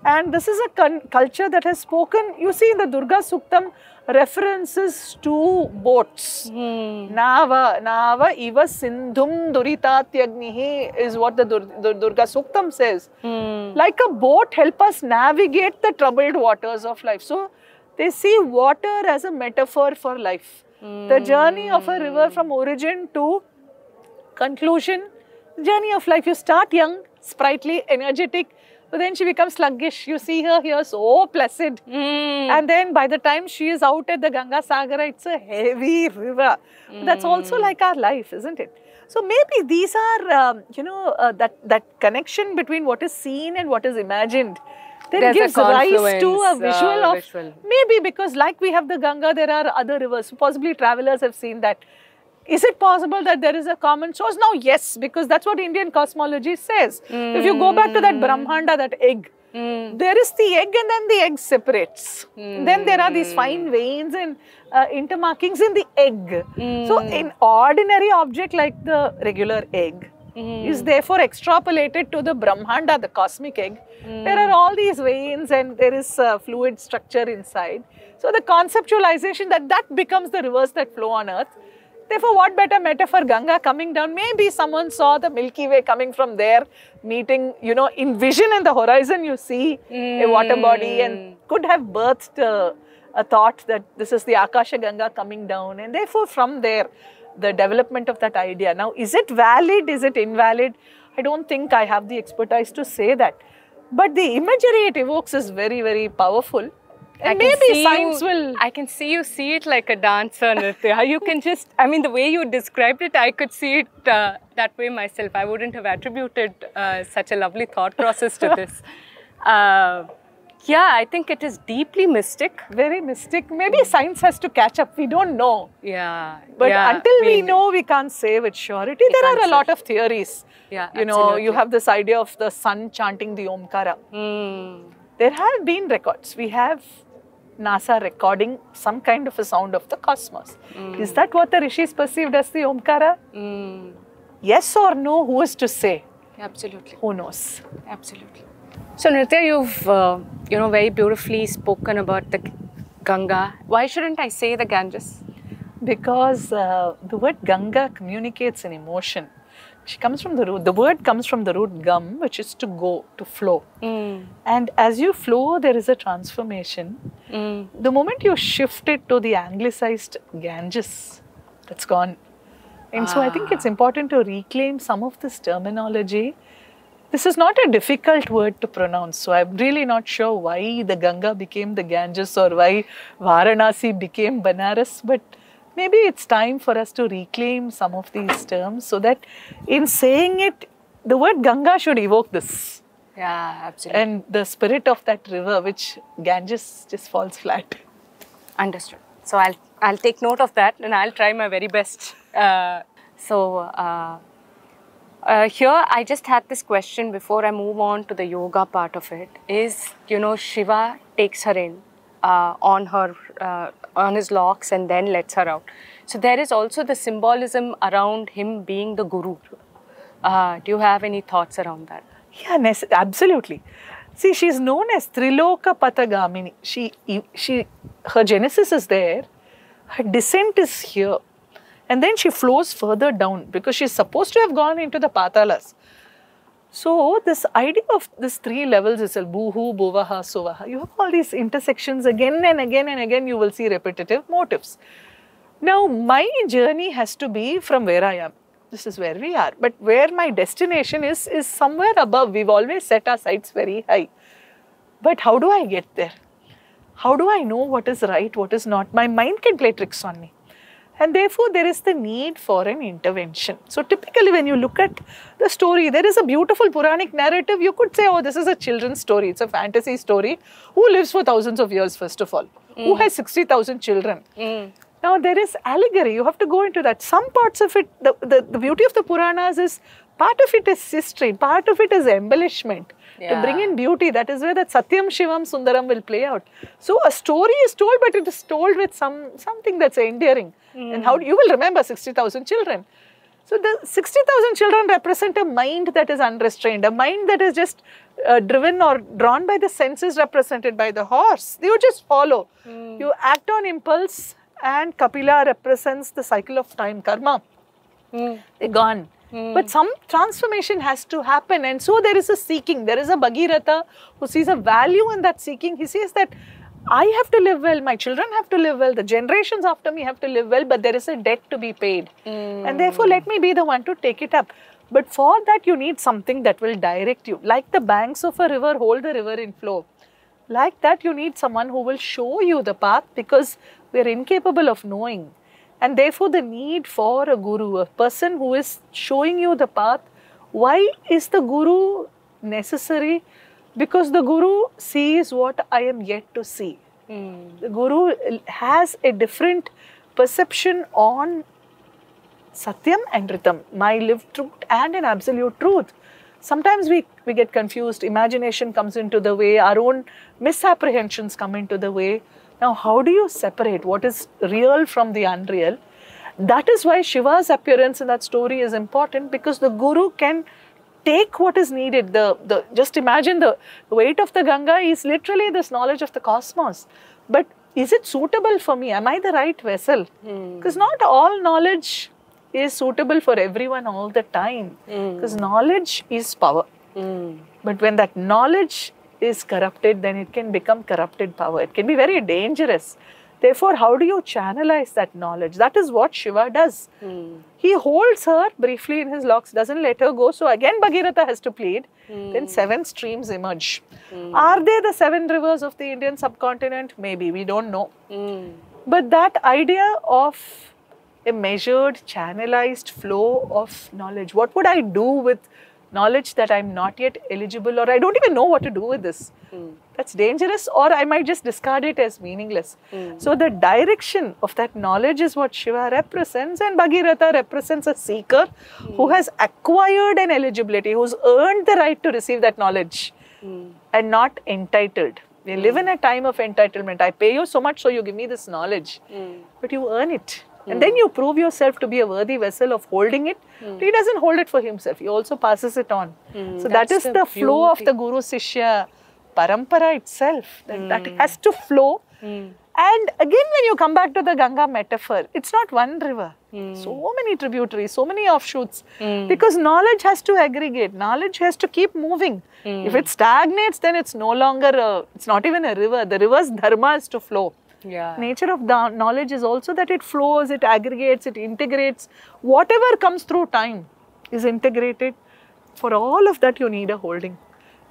And this is a culture that has spoken, you see in the Durga Suktam, references to boats. Nava iva sindhum duritatyagnihi is what the Durga Suktam says. Like a boat, help us navigate the troubled waters of life. So, they see water as a metaphor for life. The journey of a river from origin to conclusion, journey of life. You start young, sprightly, energetic, but then she becomes sluggish. You see her here so placid. And then by the time she is out at the Ganga Sagara, it's a heavy river. That's also like our life, isn't it? So maybe these are, that connection between what is seen and what is imagined. That gives rise to a visual of, maybe because like we have the Ganga, there are other rivers. Possibly travelers have seen that. Is it possible that there is a common source? Now, yes, because that's what Indian cosmology says. If you go back to that Brahmanda, that egg, there is the egg and then the egg separates. Then there are these fine veins and intermarkings in the egg. So, an ordinary object like the regular egg is therefore extrapolated to the Brahmanda, the cosmic egg. There are all these veins and there is fluid structure inside. So, the conceptualization that becomes the rivers that flow on earth. Therefore, what better metaphor, Ganga coming down? Maybe someone saw the Milky Way coming from there, meeting, in vision in the horizon you see a water body and could have birthed a thought that this is the Akasha Ganga coming down. And therefore, from there, the development of that idea. Now, is it valid? Is it invalid? I don't think I have the expertise to say that. But the imagery it evokes is very, very powerful. And maybe science will... I can see you see it like a dancer, Nritya. You can just, I mean, the way you described it, I could see it that way myself. I wouldn't have attributed such a lovely thought process to this. Yeah, I think it is deeply mystic. Very mystic. Maybe science has to catch up. We don't know. Yeah. But yeah, until we know, we can't say with surety. There are a lot of theories. Yeah, you know, you have this idea of the sun chanting the Omkara. There have been records. We have NASA recording some kind of a sound of the cosmos. Is that what the rishis perceived as the Omkara? Yes or no, who is to say? Absolutely. Who knows? Absolutely. So Nritya, you've very beautifully spoken about the Ganga. Why shouldn't I say the Ganges? Because the word Ganga communicates an emotion. She comes from the root. The word comes from the root gam, which is to go, to flow. And as you flow, there is a transformation. The moment you shift it to the anglicized Ganges, that's gone. And so I think it's important to reclaim some of this terminology. This is not a difficult word to pronounce. So I'm really not sure why the Ganga became the Ganges or why Varanasi became Banaras. But maybe it's time for us to reclaim some of these terms so that in saying it, the word Ganga should evoke this. Yeah, absolutely. And the spirit of that river, which Ganges just falls flat. Understood. So I'll take note of that and I'll try my very best. Here I just had this question before I move on to the yoga part of it. Is, Shiva takes her in on his locks and then lets her out. So there is also the symbolism around him being the guru. Do you have any thoughts around that? Yeah, absolutely. See, she's known as Triloka Patagamini. Her genesis is there. Her descent is here. And then she flows further down because she's supposed to have gone into the Patalas. So this idea of these three levels is Bhuhu, Bhuvaha, Suvaha. You have all these intersections again and again and again. You will see repetitive motifs. Now, my journey has to be from where I am. This is where we are. But where my destination is somewhere above. We've always set our sights very high. But how do I get there? How do I know what is right, what is not? My mind can play tricks on me. And therefore, there is the need for an intervention. So typically when you look at the story, there is a beautiful Puranic narrative. You could say, oh, this is a children's story. It's a fantasy story. Who lives for thousands of years, first of all? Who has 60,000 children? Now, there is allegory. You have to go into that. Some parts of it, the beauty of the Puranas is, part of it is history, part of it is embellishment. To bring in beauty, that is where that Satyam Shivam Sundaram will play out. So a story is told, but it is told with something that's endearing. And how you will remember 60,000 children. So the 60,000 children represent a mind that is unrestrained, a mind that is just driven or drawn by the senses represented by the horse. You just follow. You act on impulse, and Kapila represents the cycle of time, karma. They're gone. But some transformation has to happen, and so there is a seeking. There is a Bhagirath who sees a value in that seeking. He says that I have to live well, my children have to live well, the generations after me have to live well, but there is a debt to be paid. And therefore, let me be the one to take it up. But for that, you need something that will direct you. Like the banks of a river hold the river in flow. Like that, you need someone who will show you the path, because we are incapable of knowing. And therefore, the need for a guru, a person who is showing you the path. Why is the guru necessary? Because the guru sees what I am yet to see. The guru has a different perception on Satyam and Ritam, my lived truth and an absolute truth. Sometimes we get confused, imagination comes into the way, our own misapprehensions come into the way. Now, how do you separate what is real from the unreal? That is why Shiva's appearance in that story is important, because the guru can take what is needed. Just imagine the weight of the Ganga is literally this knowledge of the cosmos. But is it suitable for me? Am I the right vessel? Because not all knowledge is suitable for everyone all the time. Because knowledge is power. But when that knowledge is corrupted, then it can become corrupted power. It can be very dangerous. Therefore, how do you channelize that knowledge? That is what Shiva does. He holds her briefly in his locks, doesn't let her go. So again, Bhagirath has to plead. Then 7 streams emerge. Are they the 7 rivers of the Indian subcontinent? Maybe, we don't know. But that idea of a measured, channelized flow of knowledge. What would I do with knowledge that I'm not yet eligible, or I don't even know what to do with this? That's dangerous, or I might just discard it as meaningless. So the direction of that knowledge is what Shiva represents, and Bhagiratha represents a seeker who has acquired an eligibility, who's earned the right to receive that knowledge and not entitled. We live in a time of entitlement. I pay you so much, so you give me this knowledge. But you earn it. And then you prove yourself to be a worthy vessel of holding it. But he doesn't hold it for himself. He also passes it on. So that is the flow of the Guru Sishya parampara itself. That has to flow. And again, when you come back to the Ganga metaphor, it's not one river. So many tributaries, so many offshoots. Because knowledge has to aggregate. Knowledge has to keep moving. If it stagnates, then it's no longer, it's not even a river. The river's dharma is to flow. Nature of the knowledge is also that it flows, it aggregates, it integrates. Whatever comes through time is integrated. For all of that, you need a holding.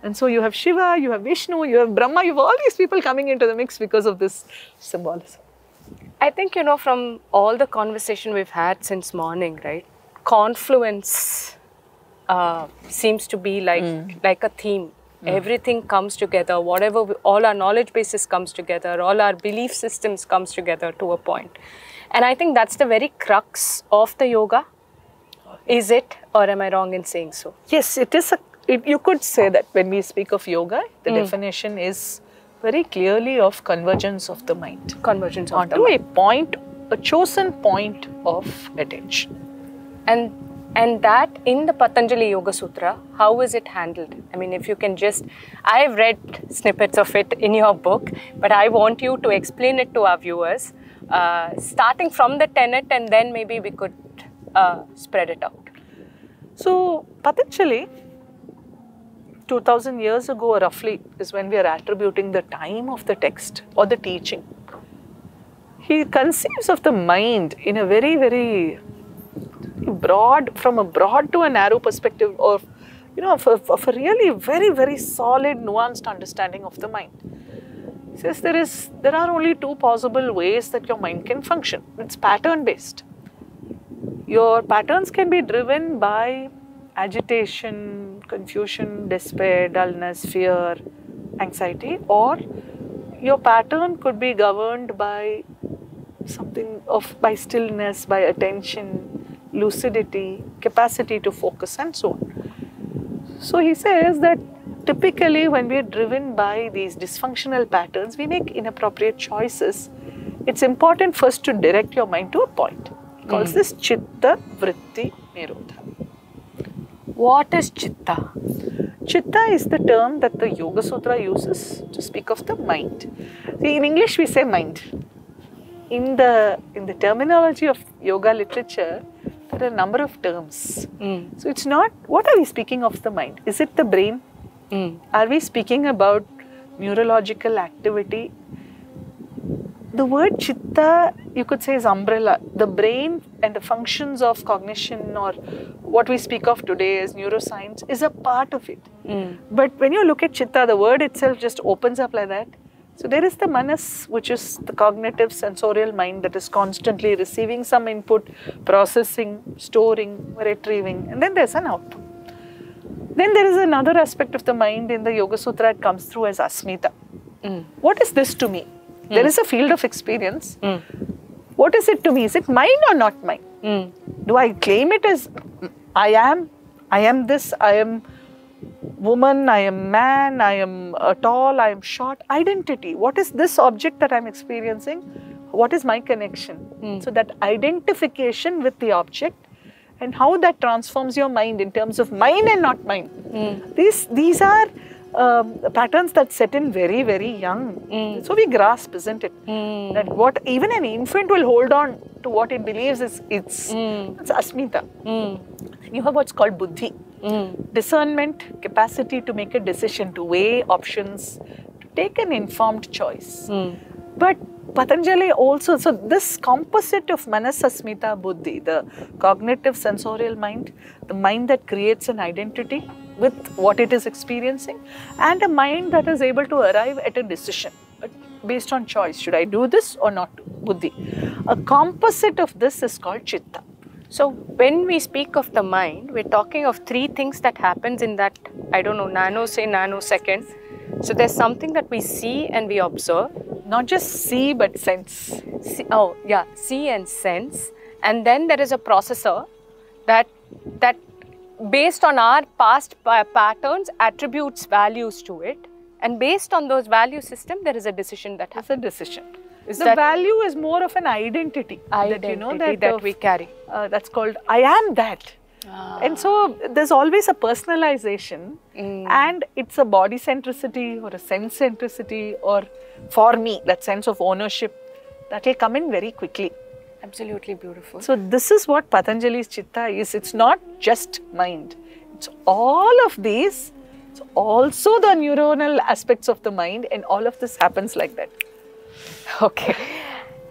And so you have Shiva, you have Vishnu, you have Brahma, you have all these people coming into the mix because of this symbolism. I think, you know, from all the conversation we've had since morning, right, confluence seems to be like a theme. Everything comes together, all our knowledge bases comes together, all our belief systems comes together to a point. And I think that's the very crux of the yoga. Is it, or am I wrong in saying so? Yes, it is. You could say that when we speak of yoga, the definition is very clearly of convergence of the mind. Convergence of the mind. mind. Onto a point, a chosen point of attention. And that in the Patanjali Yoga Sutra, how is it handled? I mean, if you can just, I've read snippets of it in your book, but I want you to explain it to our viewers, starting from the tenet, and then maybe we could spread it out. So, Patanjali, 2000 years ago roughly, is when we are attributing the time of the text or the teaching. He conceives of the mind in a very, very broad, from a broad to a narrow perspective of, you know, of a really very, very solid, nuanced understanding of the mind. He says there are only 2 possible ways that your mind can function. It's pattern based. Your patterns can be driven by agitation, confusion, despair, dullness, fear, anxiety, or your pattern could be governed by by stillness, by attention, lucidity, capacity to focus, and so on. So he says that typically when we are driven by these dysfunctional patterns, we make inappropriate choices. It's important first to direct your mind to a point. He calls this Chitta Vritti Nirodha. What is Chitta? Chitta is the term that the Yoga Sutra uses to speak of the mind. See, in English we say mind. In the terminology of yoga literature, there are a number of terms. So it's not, what are we speaking of the mind? Is it the brain? Are we speaking about neurological activity? The word Chitta, you could say, is umbrella. The brain and the functions of cognition, or what we speak of today as neuroscience, is a part of it. But when you look at Chitta, the word itself just opens up like that. So there is the manas, which is the cognitive sensorial mind that is constantly receiving some input, processing, storing, retrieving, and then there's an output. Then there is another aspect of the mind in the Yoga Sutra. It comes through as asmita. What is this to me? There is a field of experience. What is it to me? Is it mine or not mine? Do I claim it as I am this, I am woman, I am man, I am tall, I am short. Identity. What is this object that I'm experiencing? What is my connection? So that identification with the object and how that transforms your mind in terms of mine and not mine. These are patterns that set in very, very young. So we grasp, isn't it? That what even an infant will hold on to what it believes is it's asmita. You have what's called buddhi. Discernment, capacity to make a decision, to weigh options, to take an informed choice. But Patanjali also, so this composite of Manas, Asmita, Buddhi, the cognitive sensorial mind, the mind that creates an identity with what it is experiencing, and a mind that is able to arrive at a decision based on choice. Should I do this or not? Buddhi. A composite of this is called Chitta. So when we speak of the mind, we're talking of three things that happens in that, I don't know, nanosecond. So there's something that we see and we observe. Not just see, but sense. See and sense. And then there is a processor that based on our past patterns attributes values to it. And based on those value system, there is a decision that happens. It's a decision. The value is more of an identity that we carry. That's called I am that. And so there's always a personalization, and it's a body centricity or a sense centricity, or for me, that sense of ownership that will come in very quickly. Absolutely beautiful. So this is what Patanjali's Chitta is. It's not just mind. It's all of these. It's also the neuronal aspects of the mind, and all of this happens like that. Okay.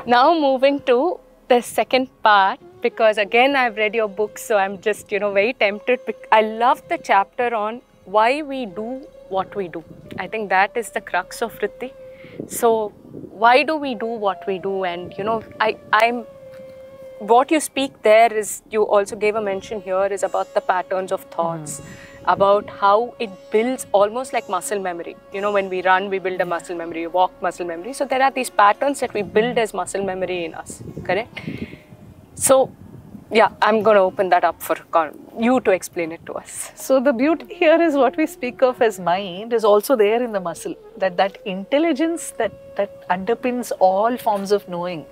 Now moving to the second part, because again I've read your book, so I'm just very tempted. I love the chapter on why we do what we do. I think that is the crux of Vritti. So why do we do what we do? And what you speak there is, you also gave a mention here, is about the patterns of thoughts, about how it builds almost like muscle memory. When we run, we build a muscle memory, walk muscle memory. So there are these patterns that we build as muscle memory in us, correct? So yeah, I'm going to open that up for you to explain it to us. So the beauty here is what we speak of as mind is also there in the muscle. That intelligence that underpins all forms of knowing,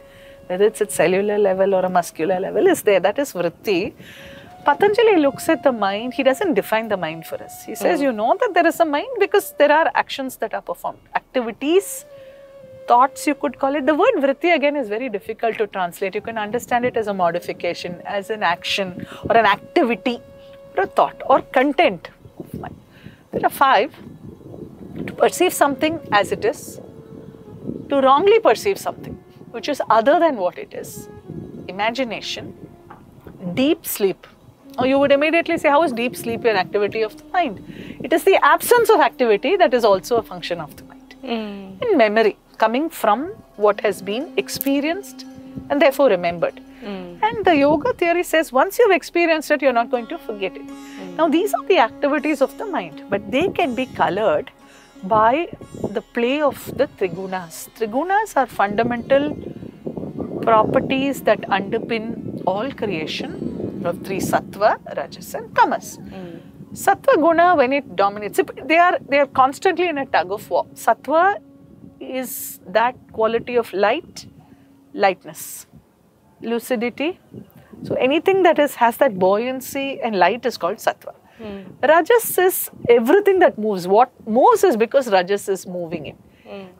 whether it's at cellular level or a muscular level, is there. That is Vritti. Patanjali looks at the mind. He doesn't define the mind for us. He says, you know that there is a mind because there are actions that are performed. Activities, thoughts, you could call it. The word Vritti again is very difficult to translate. You can understand it as a modification, as an action or an activity or a thought or content of mind. There are 5. To perceive something as it is, to wrongly perceive something which is other than what it is, imagination, deep sleep. Now you would immediately say, how is deep sleep an activity of the mind? It is the absence of activity that is also a function of the mind. In memory, coming from what has been experienced and therefore remembered. And the yoga theory says, once you've experienced it, you're not going to forget it. Now these are the activities of the mind, but they can be colored by the play of the trigunas. Trigunas are fundamental properties that underpin all creation of 3 sattva, rajas and tamas. Sattva guna, when it dominates, they are constantly in a tug of war. Sattva is that quality of lightness, lucidity. So anything that has that buoyancy and light is called sattva. Rajas is everything that moves. What moves is because Rajas is moving it.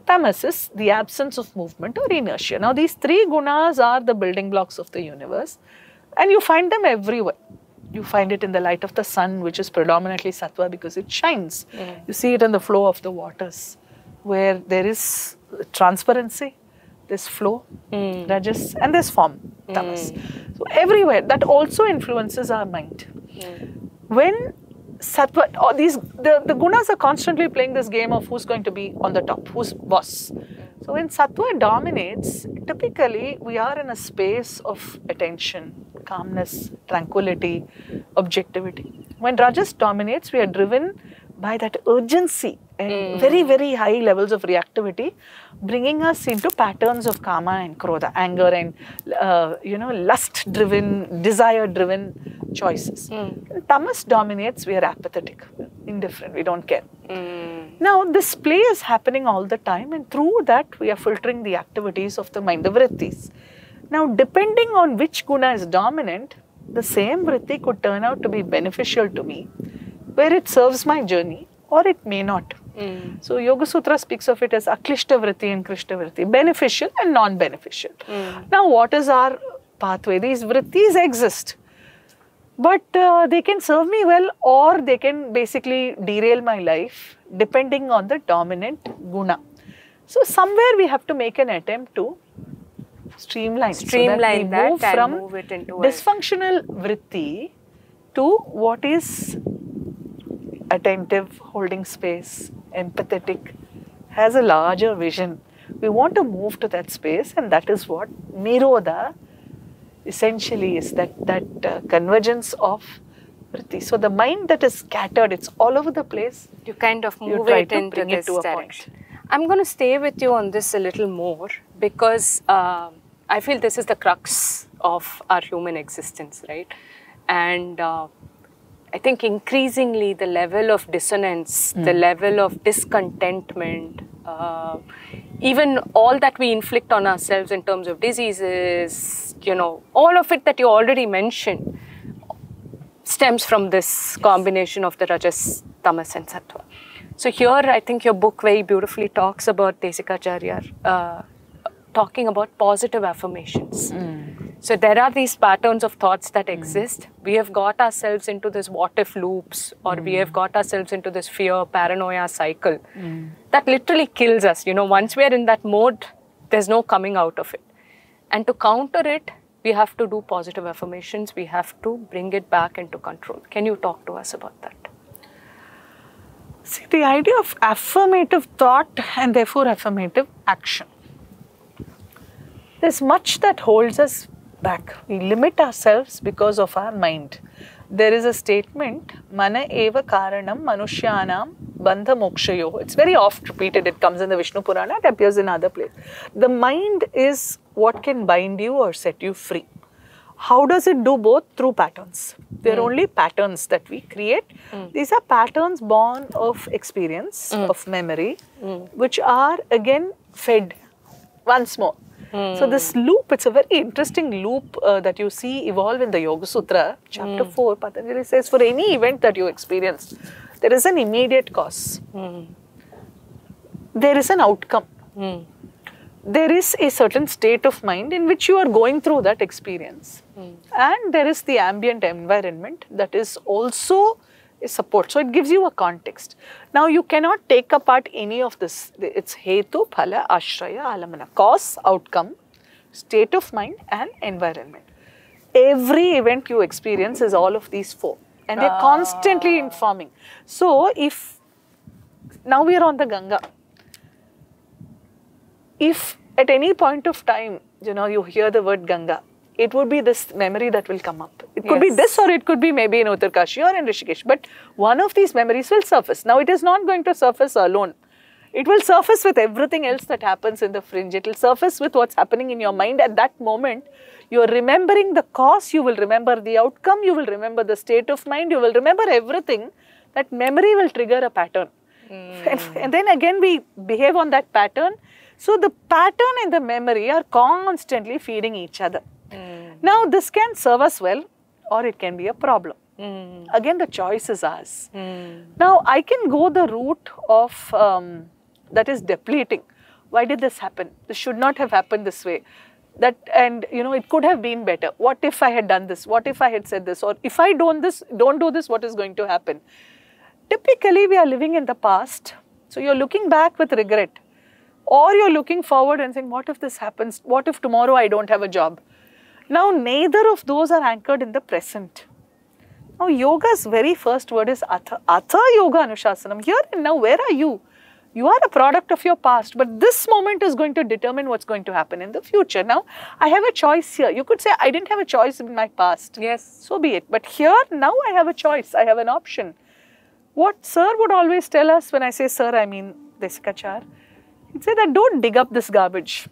Tamas is the absence of movement or inertia. Now these 3 gunas are the building blocks of the universe, and you find them everywhere. You find it in the light of the sun, which is predominantly sattva because it shines. You see it in the flow of the waters, where there is transparency, there's flow, Rajas, and there's form, Tamas. So everywhere, that also influences our mind. When sattva, the gunas are constantly playing this game of who's going to be on the top, who's boss. So when sattva dominates, typically we are in a space of attention, calmness, tranquility, objectivity. When Rajas dominates, we are driven by that urgency and very, very high levels of reactivity, bringing us into patterns of kama and krodha, anger and lust-driven, desire-driven choices. When tamas dominates, we are apathetic, indifferent, we don't care. Now, this play is happening all the time, and through that, we are filtering the activities of the mind, the vrittis. Now, depending on which guna is dominant, the same vritti could turn out to be beneficial to me, where it serves my journey, or it may not. So, Yoga Sutra speaks of it as aklishta vritti and krishta vritti, beneficial and non-beneficial. Now, what is our pathway? These vrittis exist, but they can serve me well, or they can basically derail my life, depending on the dominant guna. So, somewhere we have to make an attempt to streamline Streamline so that we that move and from move it into dysfunctional vritti to what is attentive, holding space, empathetic, has a larger vision. We want to move to that space, and that is what Nirodha essentially is, that convergence of vritti. So the mind that is scattered, it's all over the place. You kind of move try it to into bring it this to a direction. I'm going to stay with you on this a little more because I feel this is the crux of our human existence, right? And I think increasingly the level of dissonance, the level of discontentment, even all that we inflict on ourselves in terms of diseases, you know, all of it that you already mentioned stems from this combination of the Rajas, Tamas and Sattva. So here I think your book very beautifully talks about Desikacharya, talking about positive affirmations. So there are these patterns of thoughts that exist. We have got ourselves into this what if loops, or we have got ourselves into this fear, paranoia cycle that literally kills us. You know, once we are in that mode, there's no coming out of it. And to counter it, we have to do positive affirmations. We have to bring it back into control. Can you talk to us about that? See, the idea of affirmative thought and therefore affirmative action. There's much that holds us back. We limit ourselves because of our mind. There is a statement, Mana eva karanam manushyanam bandha mokshayo. It's very oft repeated. It comes in the Vishnu Purana. It appears in other places. The mind is what can bind you or set you free. How does it do both? Through patterns. They're only patterns that we create. These are patterns born of experience, of memory, which are again fed once more. So this loop, it's a very interesting loop that you see evolve in the Yoga Sutra, chapter 4. Patanjali says, for any event that you experience, there is an immediate cause. There is an outcome. There is a certain state of mind in which you are going through that experience. And there is the ambient environment that is also a support. So it gives you a context. Now you cannot take apart any of this. It's hetu, phala, ashraya, alamana. Cause, outcome, state of mind and environment. Every event you experience is all of these four. And they're constantly informing. So if, now we are on the Ganga. If at any point of time, you know, you hear the word Ganga, it would be this memory that will come up. It could be this, or it could be maybe in Uttarkashi or in Rishikesh. But one of these memories will surface. Now, it is not going to surface alone. It will surface with everything else that happens in the fringe. It will surface with what's happening in your mind at that moment. You are remembering the cause, you will remember the outcome, you will remember the state of mind, you will remember everything. That memory will trigger a pattern. And then again we behave on that pattern. So the pattern and the memory are constantly feeding each other. Now this can serve us well, or it can be a problem. Again, the choice is ours. Now I can go the route of that is depleting. Why did this happen? This should not have happened this way. That, and you know, it could have been better. What if I had done this? What if I had said this? Or if I don't do this, what is going to happen? Typically, we are living in the past. So you're looking back with regret. Or you're looking forward and saying, what if this happens? What if tomorrow I don't have a job? Now, neither of those are anchored in the present. Now, yoga's very first word is Atha. Atha Yoga Anushasanam. Here and now, where are you? You are a product of your past, but this moment is going to determine what's going to happen in the future. Now, I have a choice here. You could say, I didn't have a choice in my past. Yes. So be it. But here, now I have a choice. I have an option. What Sir would always tell us, when I say Sir, I mean Desikacharya, he'd say that don't dig up this garbage.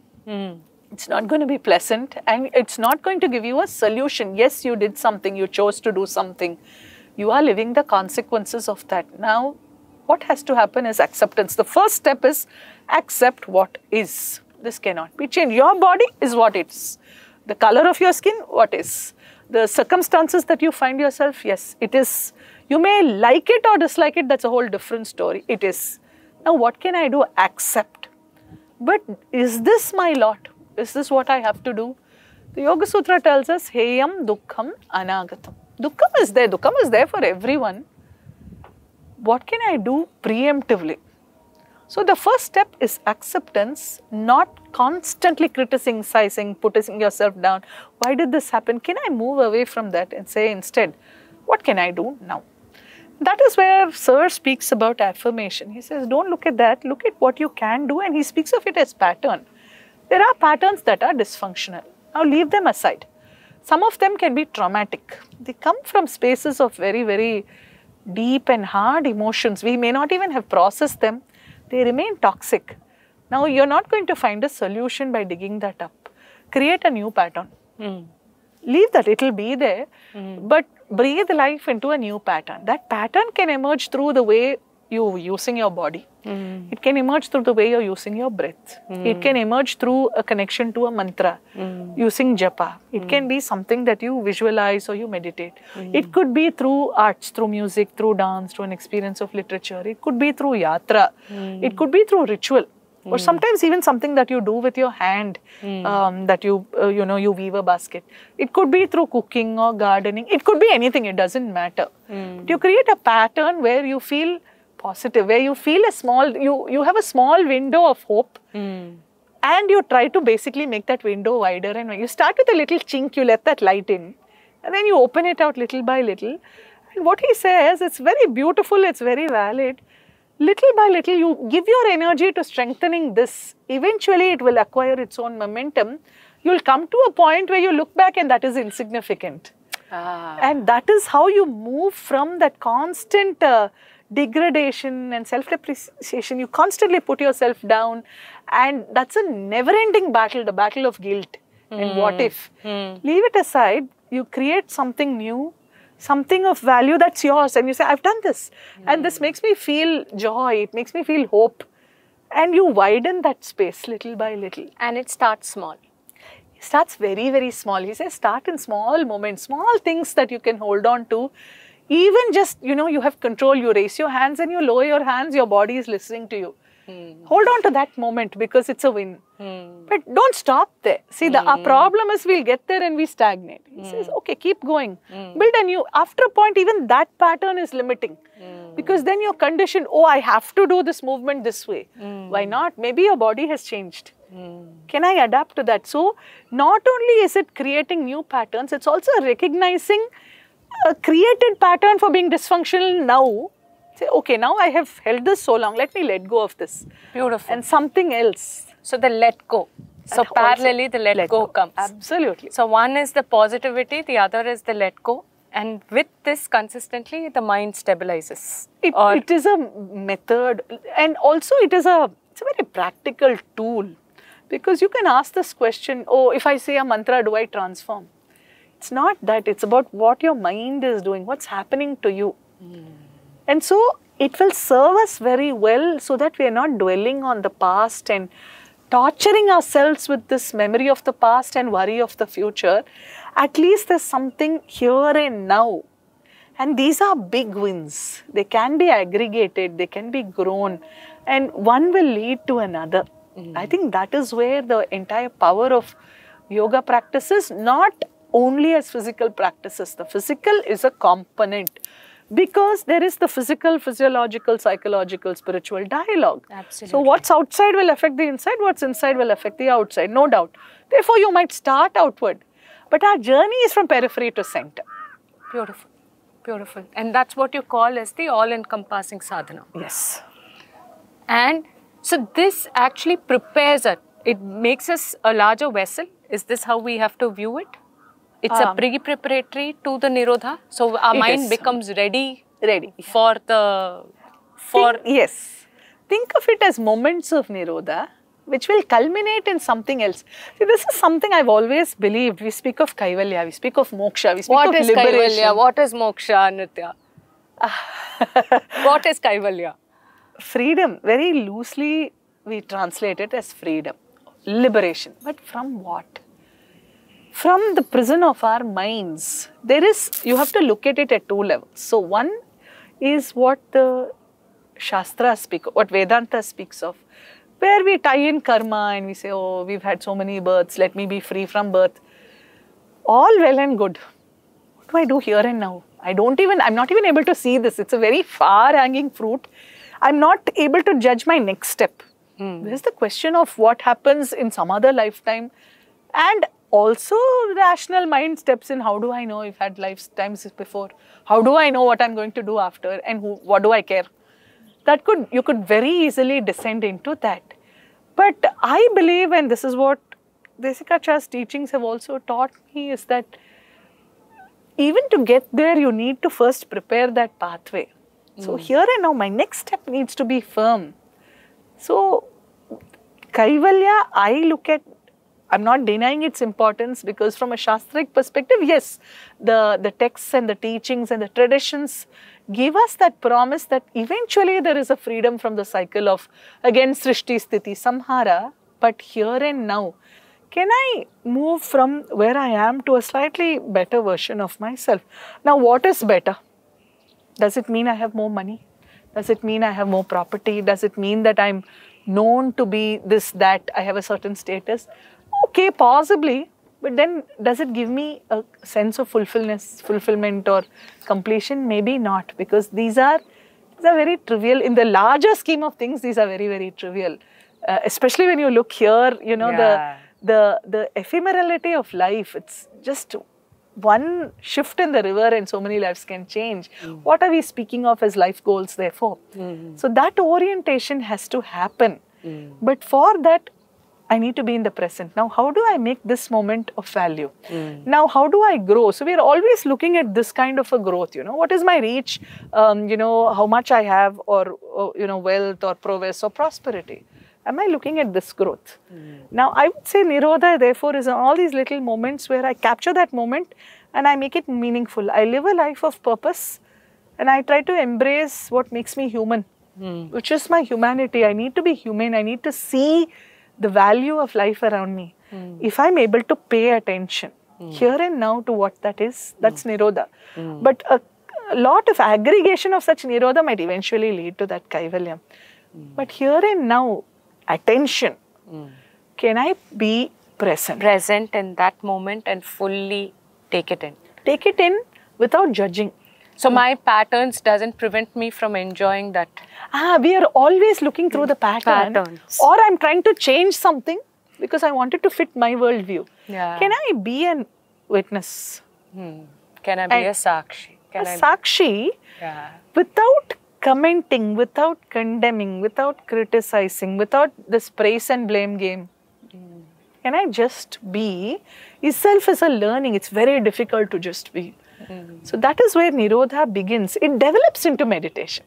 It's not going to be pleasant and it's not going to give you a solution. Yes, you did something, you chose to do something. You are living the consequences of that. Now, what has to happen is acceptance. The first step is accept what is. This cannot be changed. Your body is what it is. The color of your skin, what is. The circumstances that you find yourself, yes, it is. You may like it or dislike it, that's a whole different story. It is. Now, what can I do? Accept. But is this my lot? Is this what I have to do? The Yoga Sutra tells us, Heyam Dukkham Anagatam. Dukkham is there. Dukkham is there for everyone. What can I do preemptively? So the first step is acceptance, not constantly criticizing, putting yourself down. Why did this happen? Can I move away from that and say instead, what can I do now? That is where Sir speaks about affirmation. He says, don't look at that, look at what you can do, and he speaks of it as pattern. There are patterns that are dysfunctional. Now leave them aside. Some of them can be traumatic. They come from spaces of very, very deep and hard emotions. We may not even have processed them. They remain toxic. Now you're not going to find a solution by digging that up. Create a new pattern. Leave that, it will be there, but breathe life into a new pattern. That pattern can emerge through the way you're using your body. It can emerge through the way you're using your breath. It can emerge through a connection to a mantra, using japa. It can be something that you visualize or you meditate. It could be through arts, through music, through dance, through an experience of literature. It could be through yatra. It could be through ritual. Or sometimes even something that you do with your hand, that you weave a basket. It could be through cooking or gardening. It could be anything, it doesn't matter. But you create a pattern where you feel positive, where you feel you have a small window of hope, and you try to basically make that window wider. And when you start with a little chink, you let that light in, and then you open it out little by little. And what he says, it's very beautiful, it's very valid. Little by little, you give your energy to strengthening this. Eventually, it will acquire its own momentum. You'll come to a point where you look back and that is insignificant. And that is how you move from that constant degradation and self-depreciation. You constantly put yourself down, and that's a never-ending battle, the battle of guilt. And what if? Leave it aside, you create something new, something of value that's yours, and you say, I've done this, and this makes me feel joy, it makes me feel hope, and you widen that space little by little. And it starts small. It starts very, very small. He says start in small moments, small things that you can hold on to. Even just, you have control, you raise your hands and you lower your hands, your body is listening to you. Hold on to that moment because it's a win. But don't stop there. See, our problem is we'll get there and we stagnate. He says, okay, keep going. Build a new, after a point, even that pattern is limiting. Because then you're conditioned, oh, I have to do this movement this way. Why not? Maybe your body has changed. Can I adapt to that? So, not only is it creating new patterns, it's also recognizing a created pattern for being dysfunctional now. Say, okay, now I have held this so long, let me let go of this. Beautiful. And something else. So the let go. So parallelly the let go comes. Absolutely. So one is the positivity, the other is the let go. And with this consistently, the mind stabilizes. It is a method, and also it's a very practical tool. Because you can ask this question, oh, if I say a mantra, do I transform? It's not that. It's about what your mind is doing, what's happening to you. And so it will serve us very well so that we are not dwelling on the past and torturing ourselves with this memory of the past and worry of the future. At least there's something here and now. And these are big wins. They can be aggregated, they can be grown, and one will lead to another. I think that is where the entire power of yoga practices, not only as physical practices. The physical is a component. Because there is the physical, physiological, psychological, spiritual dialogue. Absolutely. So what's outside will affect the inside, what's inside will affect the outside, no doubt. Therefore, you might start outward. But our journey is from periphery to center. Beautiful. Beautiful. And that's what you call as the all-encompassing sadhana. Yes. And so this actually prepares us. It makes us a larger vessel. Is this how we have to view it? It's a pre-preparatory to the Nirodha. So our mind becomes ready for the... Yes. Think of it as moments of Nirodha, which will culminate in something else. See, this is something I've always believed. We speak of Kaivalya, we speak of Moksha, we speak of liberation. What is Kaivalya? What is Moksha, Nitya? What is Kaivalya? Freedom. Very loosely we translate it as freedom. Liberation. But from what? From the prison of our minds. You have to look at it at two levels. So one is what the Shastras speak, what Vedanta speaks of, where we tie in karma and we say, oh, we've had so many births, let me be free from birth. All well and good. What do I do here and now? I'm not even able to see this. It's a very far-hanging fruit. I'm not able to judge my next step. There's the question of what happens in some other lifetime, and also rational mind steps in. How do I know if I had lifetimes before? How do I know what I'm going to do after, and what do I care? You could very easily descend into that. But I believe, and this is what Desika Cha's teachings have also taught me, is that even to get there, you need to first prepare that pathway. So here and now, my next step needs to be firm. So Kaivalya, I look at, I'm not denying its importance, because from a Shastric perspective, yes, the texts and the teachings and the traditions give us that promise that eventually there is a freedom from the cycle of, again, Srishti, Sthiti, Samhara. But here and now, can I move from where I am to a slightly better version of myself? Now, what is better? Does it mean I have more money? Does it mean I have more property? Does it mean that I'm known to be this, that, I have a certain status? Okay, possibly. But then does it give me a sense of fulfillment or completion? Maybe not, because these are very trivial. In the larger scheme of things, these are very, very trivial. Especially when you look here, you know, the ephemerality of life, it's just one shift in the river and so many lives can change. What are we speaking of as life goals, therefore? So that orientation has to happen. But for that, I need to be in the present. Now, how do I make this moment of value? Now, how do I grow? So, we are always looking at this kind of a growth, you know, what is my reach, you know, how much I have, or you know, wealth or prowess or prosperity. Am I looking at this growth? Now, I would say Nirodha, therefore, is all these little moments where I capture that moment and I make it meaningful. I live a life of purpose and I try to embrace what makes me human, which is my humanity. I need to be human. I need to see the value of life around me. If I'm able to pay attention here and now to what that is, that's Nirodha. But a lot of aggregation of such Nirodha might eventually lead to that Kaivalya. But here and now, attention. Can I be present? Present in that moment and fully take it in. Take it in without judging. So my patterns doesn't prevent me from enjoying that. We are always looking through the patterns. Or I'm trying to change something because I wanted to fit my worldview. Can I be a witness? Can I be a Sakshi? Sakshi without commenting, without condemning, without criticizing, without this praise and blame game. Can I just be? Itself is a learning. It's very difficult to just be. So that is where Nirodha begins. It develops into meditation.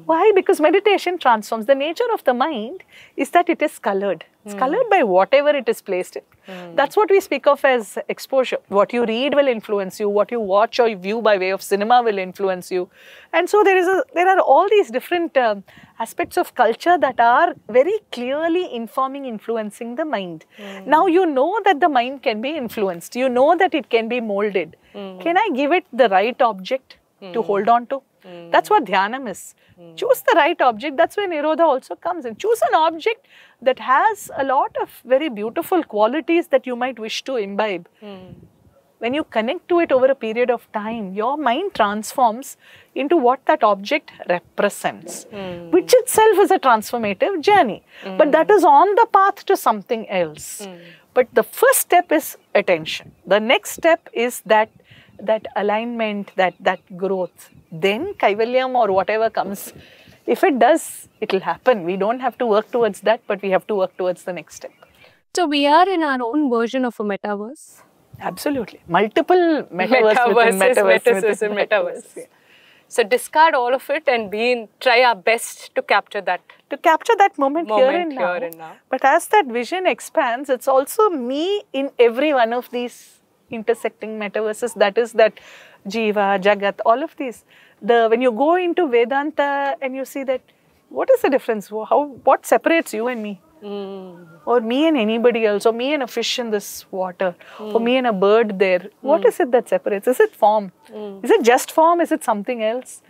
Why? Because meditation transforms. The nature of the mind is that it is colored. It's colored by whatever it is placed in. That's what we speak of as exposure. What you read will influence you. What you watch or view by way of cinema will influence you. And so there are all these different aspects of culture that are very clearly informing, influencing the mind. Now you know that the mind can be influenced. You know that it can be molded. Can I give it the right object to hold on to? That's what Dhyanam is. Choose the right object. That's where Nirodha also comes in. Choose an object that has a lot of very beautiful qualities that you might wish to imbibe. When you connect to it over a period of time, your mind transforms into what that object represents, which itself is a transformative journey. But that is on the path to something else. But the first step is attention. The next step is that alignment, that growth. Then Kaivalyam or whatever comes, if it does, it will happen. We don't have to work towards that, but we have to work towards the next step. So we are in our own version of a metaverse. Absolutely. Multiple metaverses within metaverse. So discard all of it and try our best to capture that. To capture that moment here and now. But as that vision expands, it's also me in every one of these intersecting metaverses. That is that Jiva, Jagat, all of these. When you go into Vedanta and you see that, what is the difference? What separates you and me? Or me and anybody else, or me and a fish in this water, or me and a bird there. What is it that separates? Is it form? Is it just form? Is it something else?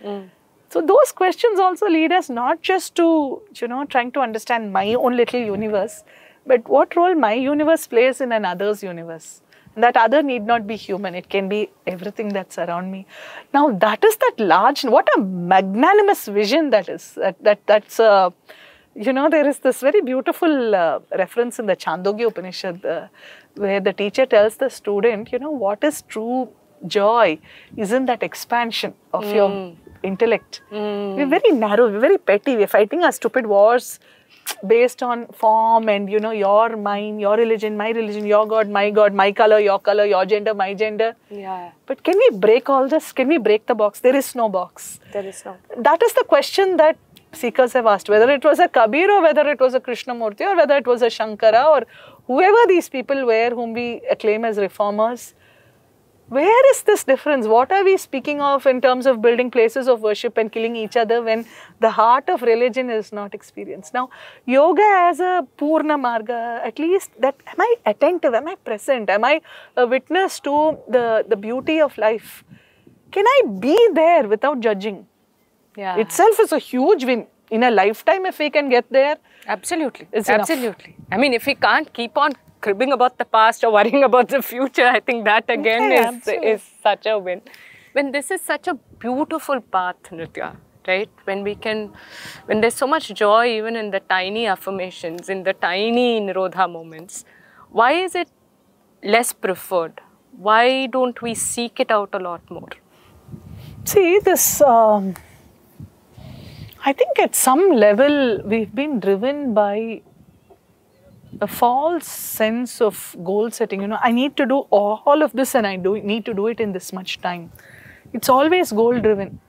So those questions also lead us not just to, trying to understand my own little universe, but what role my universe plays in another's universe. That other need not be human. It can be everything that's around me. Now that is that large, what a magnanimous vision that is. That's there is this very beautiful reference in the Chandogya Upanishad where the teacher tells the student, what is true joy isn't that expansion of your intellect. We're very narrow, we're very petty, we're fighting our stupid wars based on form and your mine, your religion, my religion, your God, my color, your gender, my gender. Yeah. But can we break all this? Can we break the box? There is no box. There is no. That is the question that seekers have asked, whether it was a Kabir or whether it was a Krishnamurti or whether it was a Shankara or whoever these people were whom we acclaim as reformers. Where is this difference? What are we speaking of in terms of building places of worship and killing each other when the heart of religion is not experienced? Now, yoga as a Purna Marga, at least that, am I attentive? Am I present? Am I a witness to the beauty of life? Can I be there without judging? Yeah. Itself is a huge win. In a lifetime, if we can get there, absolutely. It's absolutely. Enough. I mean, if we can't keep on cribbing about the past or worrying about the future, I think that again is such a win. When this is such a beautiful path, Nritya, right? When there's so much joy even in the tiny affirmations, in the tiny Nirodha moments, why is it less preferred? Why don't we seek it out a lot more? See, this, I think at some level we've been driven by a false sense of goal setting. I need to do all of this and I need to do it in this much time. It's always goal driven.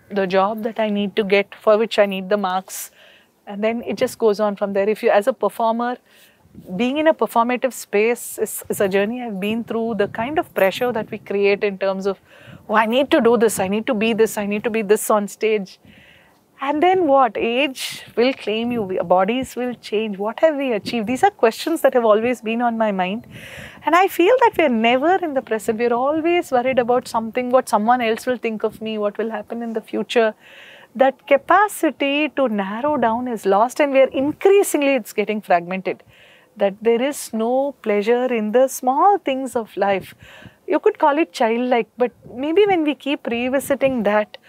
The job that I need to get, for which I need the marks, and then it just goes on from there. If you, as a performer, being in a performative space is a journey I've been through. The kind of pressure that we create in terms of, oh, I need to do this, I need to be this, I need to be this on stage. And then what? Age will claim you, bodies will change. What have we achieved? These are questions that have always been on my mind. And I feel that we're never in the present. We're always worried about something, what someone else will think of me, what will happen in the future. That capacity to narrow down is lost, and we're increasingly, it's getting fragmented. That there is no pleasure in the small things of life. You could call it childlike, but maybe when we keep revisiting that,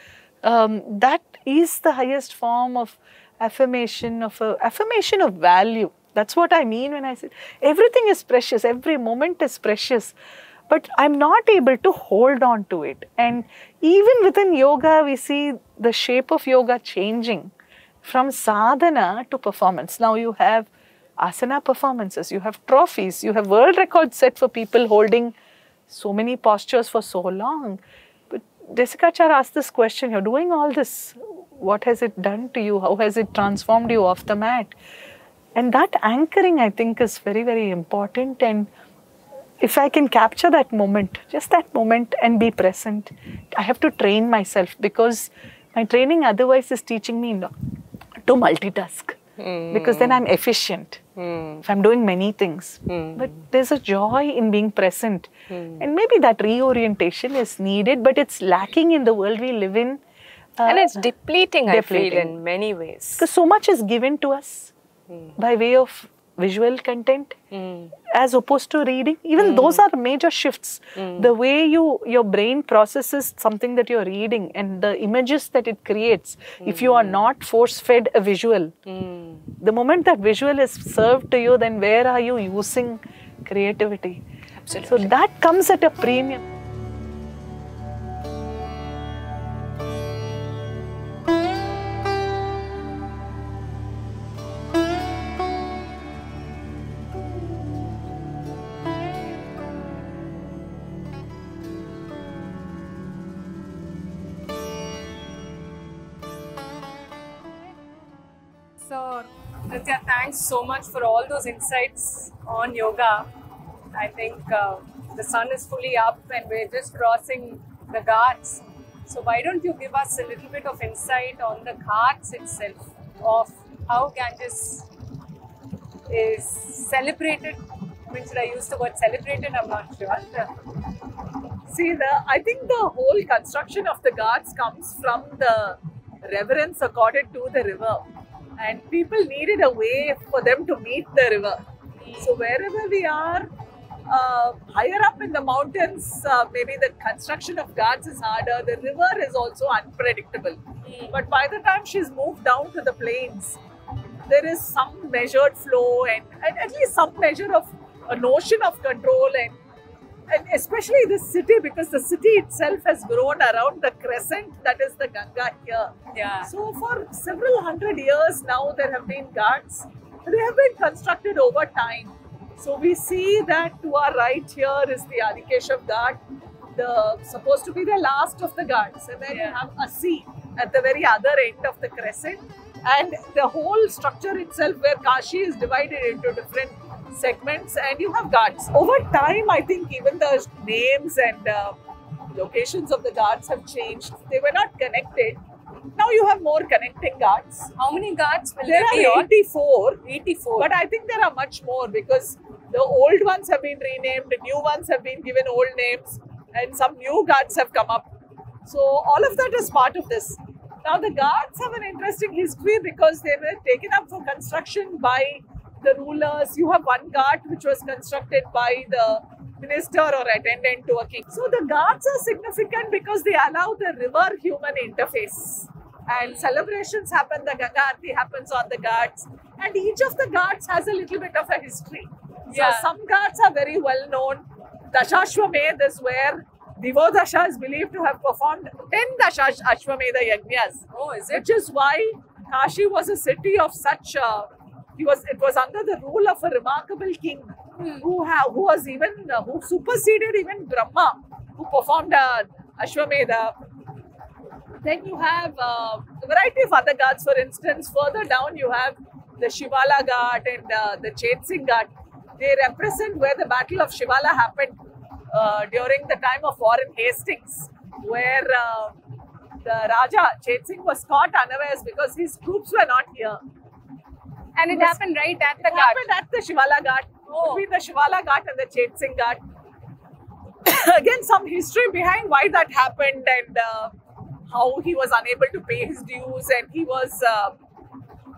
that is the highest form of affirmation of value. That's what I mean when I say everything is precious, every moment is precious, but I'm not able to hold on to it. And even within yoga, we see the shape of yoga changing from sadhana to performance. Now you have asana performances, you have trophies, you have world records set for people holding so many postures for so long. But Desikachar asked this question, you're doing all this, what has it done to you? How has it transformed you off the mat? And that anchoring, I think, is very, very important. And if I can capture that moment, just that moment, and be present, I have to train myself, because my training otherwise is teaching me to multitask. Because then I'm efficient if I'm doing many things. But there's a joy in being present. And maybe that reorientation is needed, but it's lacking in the world we live in. And it's depleting, I feel, in many ways. Because so much is given to us by way of visual content as opposed to reading. Even those are major shifts. The way your brain processes something that you're reading and the images that it creates, if you are not force-fed a visual, the moment that visual is served to you, then where are you using creativity? Absolutely. So that comes at a premium. So, Nritya, thanks so much for all those insights on yoga. I think the sun is fully up and we're just crossing the Ghats. So why don't you give us a little bit of insight on the Ghats itself, of how Ganges is celebrated. I mean, should I use the word celebrated? I'm not sure. See, I think the whole construction of the Ghats comes from the reverence accorded to the river. And people needed a way for them to meet the river. So wherever we are, Higher up in the mountains, maybe the construction of ghats is harder. The river is also unpredictable. But by the time she's moved down to the plains, there is some measured flow and at least some measure of a notion of control and especially the city, because the city itself has grown around the crescent that is the Ganga here. Yeah. So for several hundred years now there have been ghats. They have been constructed over time. So we see that to our right here is the Adikeshav Ghat, supposed to be the last of the ghats, and then you have Assi at the very other end of the crescent, and the whole structure itself where Kashi is divided into different segments, and you have ghats. Over time, I think even the names and locations of the ghats have changed. They were not connected. Now you have more connecting ghats. How many ghats will there be? Are 84. 84. But I think there are much more because the old ones have been renamed, the new ones have been given old names, and some new ghats have come up. So all of that is part of this. Now the ghats have an interesting history because they were taken up for construction by the rulers. You have one ghat which was constructed by the minister or attendant to a king. So the ghats are significant because they allow the river-human interface. And celebrations happen, the Ganga Aarti happens on the ghats. And each of the ghats has a little bit of a history. So some ghats are very well known. Dashashwamedh is where Divodasha is believed to have performed 10 Ashwamedha Yajnas. Oh, is it? Which is why Kashi was a city of such... it was under the rule of a remarkable king who superseded even Brahma, who performed Ashwamedha. Then you have a variety of other ghats. For instance, further down you have the Shivala Ghat and the Chetsing Ghat. They represent where the Battle of Shivala happened during the time of Warren Hastings, where the Raja Chetsing was caught unawares because his troops were not here. And it happened right at the It ghat? happened at the Shivala Ghat, between the Shivala Ghat and the Chetsing Ghat. Again, some history behind why that happened and how he was unable to pay his dues and he was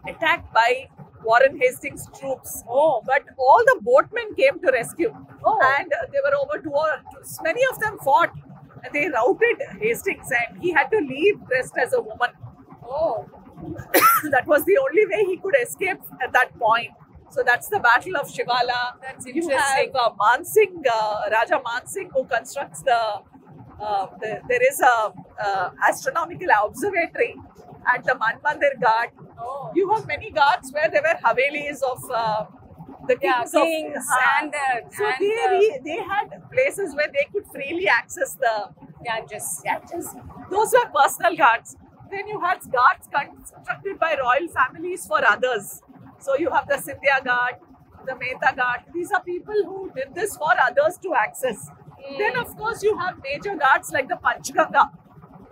attacked by Warren Hastings' troops. But all the boatmen came to rescue. And there were many of them fought and they routed Hastings and he had to leave dressed as a woman. That was the only way he could escape at that point. So that's the Battle of Shivala. That's You interesting. have Mansingh, Raja Mansingh, who constructs there is a astronomical observatory at the Manmandir Ghat. You have many ghats where there were havelis of the kings and they had places where they could freely access the Ganges. Those were personal ghats. Then you had ghats constructed by royal families for others. So you have the Sindhya Ghat, the Mehta Ghat. These are people who did this for others to access. Then of course you have major ghats like the Panchganga.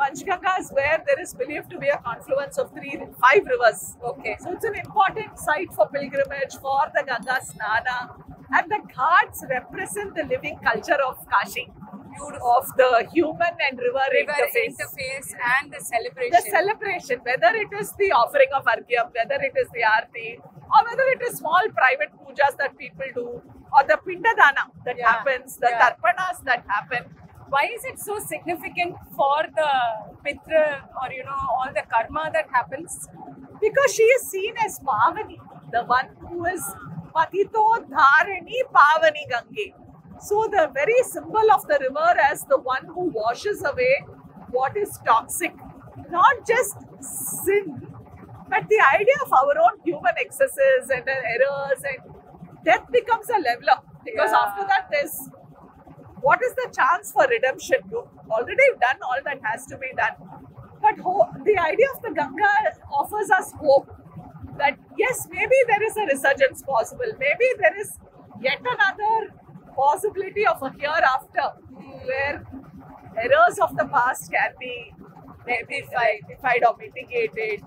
Panchganga is where there is believed to be a confluence of 5 rivers. So it's an important site for pilgrimage, for the Ganga Snana. And the ghats represent the living culture of Kashi. Of the human and river interface and the celebration. The celebration, whether it is the offering of Argyam, whether it is the Aarti, or whether it is small private pujas that people do, or the Pindadana that happens, the Tarpanas that happen. Why is it so significant for the Pitra or all the karma that happens? Because she is seen as Pavani, the one who is Patito Dharani Pavani Gange. So the very symbol of the river as the one who washes away what is toxic, not just sin, but the idea of our own human excesses and errors, and death becomes a leveler because after that there's what is the chance for redemption? You've already done all that has to be done. But the idea of the Ganga offers us hope that yes, maybe there is a resurgence possible, maybe there is yet another possibility of a hereafter where errors of the past can be rectified or mitigated.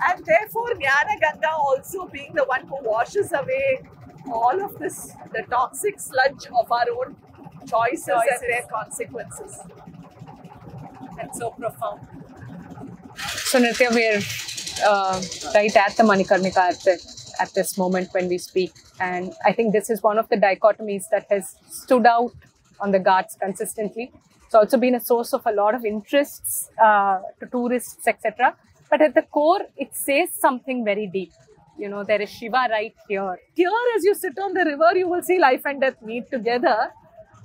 And therefore, Jnana Ganga also being the one who washes away all of this, the toxic sludge of our own choices and their consequences. That's so profound. So Nritya, we're right at the Manikarnika Arthi. at this moment when we speak. And I think this is one of the dichotomies that has stood out on the Ghats consistently. It's also been a source of a lot of interests to tourists, etc. But at the core, it says something very deep. You know, there is Shiva right here. Here, as you sit on the river, you will see life and death meet together.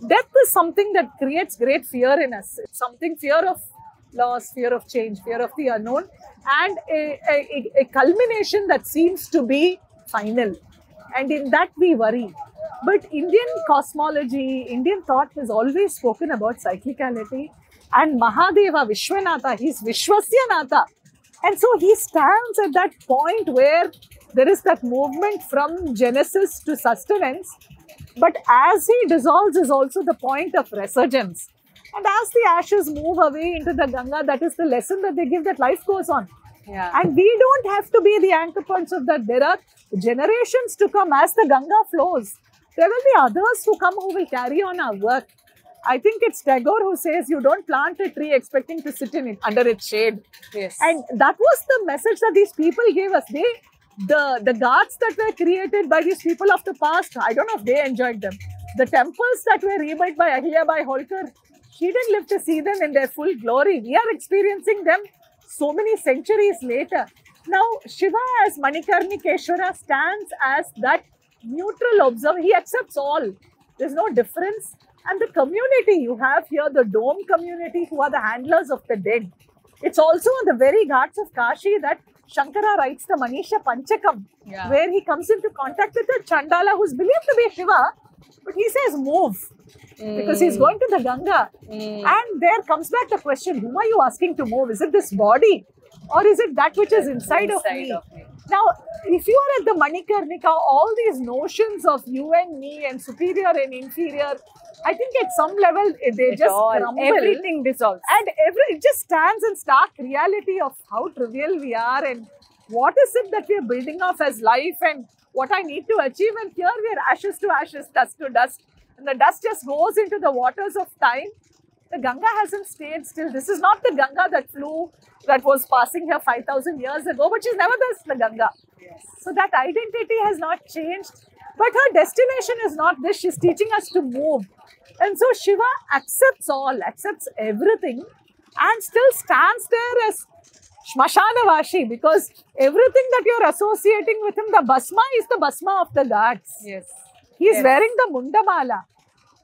Death is something that creates great fear in us. It's something, fear of loss, fear of change, fear of the unknown, and a culmination that seems to be final. And in that we worry. But Indian cosmology, Indian thought has always spoken about cyclicality. And Mahadeva, Vishwanatha, he's Vishwasyanatha. And so he stands at that point where there is that movement from genesis to sustenance. But as he dissolves is also the point of resurgence. And as the ashes move away into the Ganga, that is the lesson that they give, that life goes on. Yeah. And we don't have to be the anchor points of that. There are generations to come as the Ganga flows. There will be others who come who will carry on our work. I think it's Tagore who says you don't plant a tree expecting to sit in it under its shade. Yes. And that was the message that these people gave us. The Ghats that were created by these people of the past, I don't know if they enjoyed them. The temples that were rebuilt by Ahilyabai Holkar, she didn't live to see them in their full glory. We are experiencing them so many centuries later. Now, Shiva as Manikarnikeshwara stands as that neutral observer. He accepts all. There's no difference. And the community you have here, the Dome community, who are the handlers of the dead. It's also on the very Ghats of Kashi that Shankara writes the Manisha Panchakam, where he comes into contact with a Chandala who's believed to be Shiva, but he says move because he's going to the Ganga. And there comes back the question, whom are you asking to move? Is it this body or is it that which is inside of me? Now, if you are at the Manikarnika, all these notions of you and me and superior and inferior, I think at some level they just crumble. Everything dissolves. And it just stands in stark reality of how trivial we are and what is it that we are building off as life and what I need to achieve. And here we are ashes to ashes, dust to dust. And the dust just goes into the waters of time. The Ganga hasn't stayed still. This is not the Ganga that was passing here 5,000 years ago, but she's nevertheless the Ganga. Yes. So that identity has not changed. But her destination is not this. She's teaching us to move. And so Shiva accepts all, accepts everything and still stands there as Shmashanavashi, because everything that you're associating with him, the Basma is the Basma of the Ghats. Yes. He's wearing the Mundamala.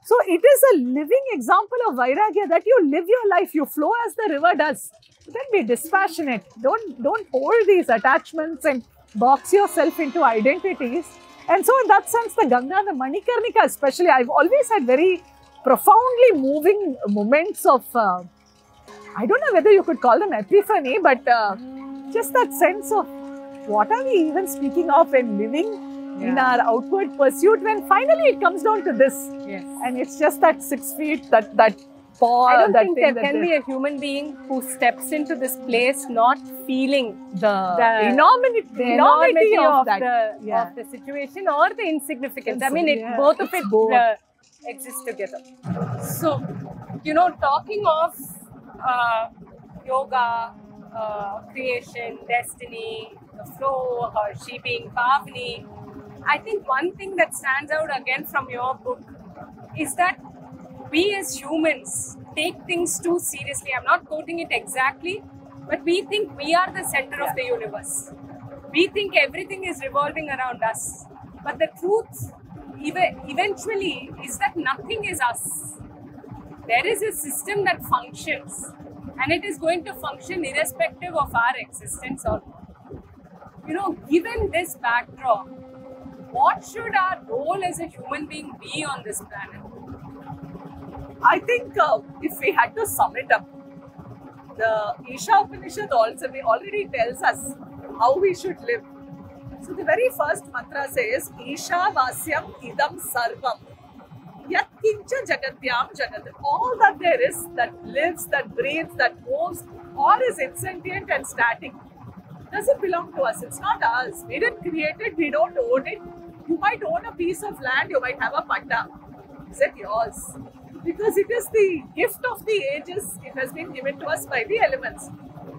So it is a living example of Vairagya, that you live your life, you flow as the river does. Then be dispassionate. Don't hold these attachments and box yourself into identities. And so in that sense, the Ganga, the Manikarnika especially, I've always had very profoundly moving moments of, I don't know whether you could call them epiphany, but just that sense of what are we even speaking of and living in our outward pursuit, when finally it comes down to this. Yes. And it's just that 6 feet, that paw. I don't think there can be a human being who steps into this place not feeling the enormity of the situation or the insignificance. I mean, both of it exist together. So, you know, talking of yoga, creation, destiny, the flow, she being Pavni, I think one thing that stands out again from your book is that we as humans take things too seriously. I'm not quoting it exactly, but we think we are the center of the universe. We think everything is revolving around us. But the truth eventually is that nothing is us. There is a system that functions, and it is going to function irrespective of our existence or not. You know, given this backdrop, what should our role as a human being be on this planet? I think if we had to sum it up, the Isha Upanishad also already tells us how we should live. So the very first mantra says, Isha Vasyam Idam Sarvam Yat Kincha Jagatyam Jagat. All that there is, that lives, that breathes, that moves, or is insentient and static, doesn't belong to us. It's not ours. We didn't create it. We don't own it. You might own a piece of land. You might have a patta. Is it yours? Because it is the gift of the ages. It has been given to us by the elements.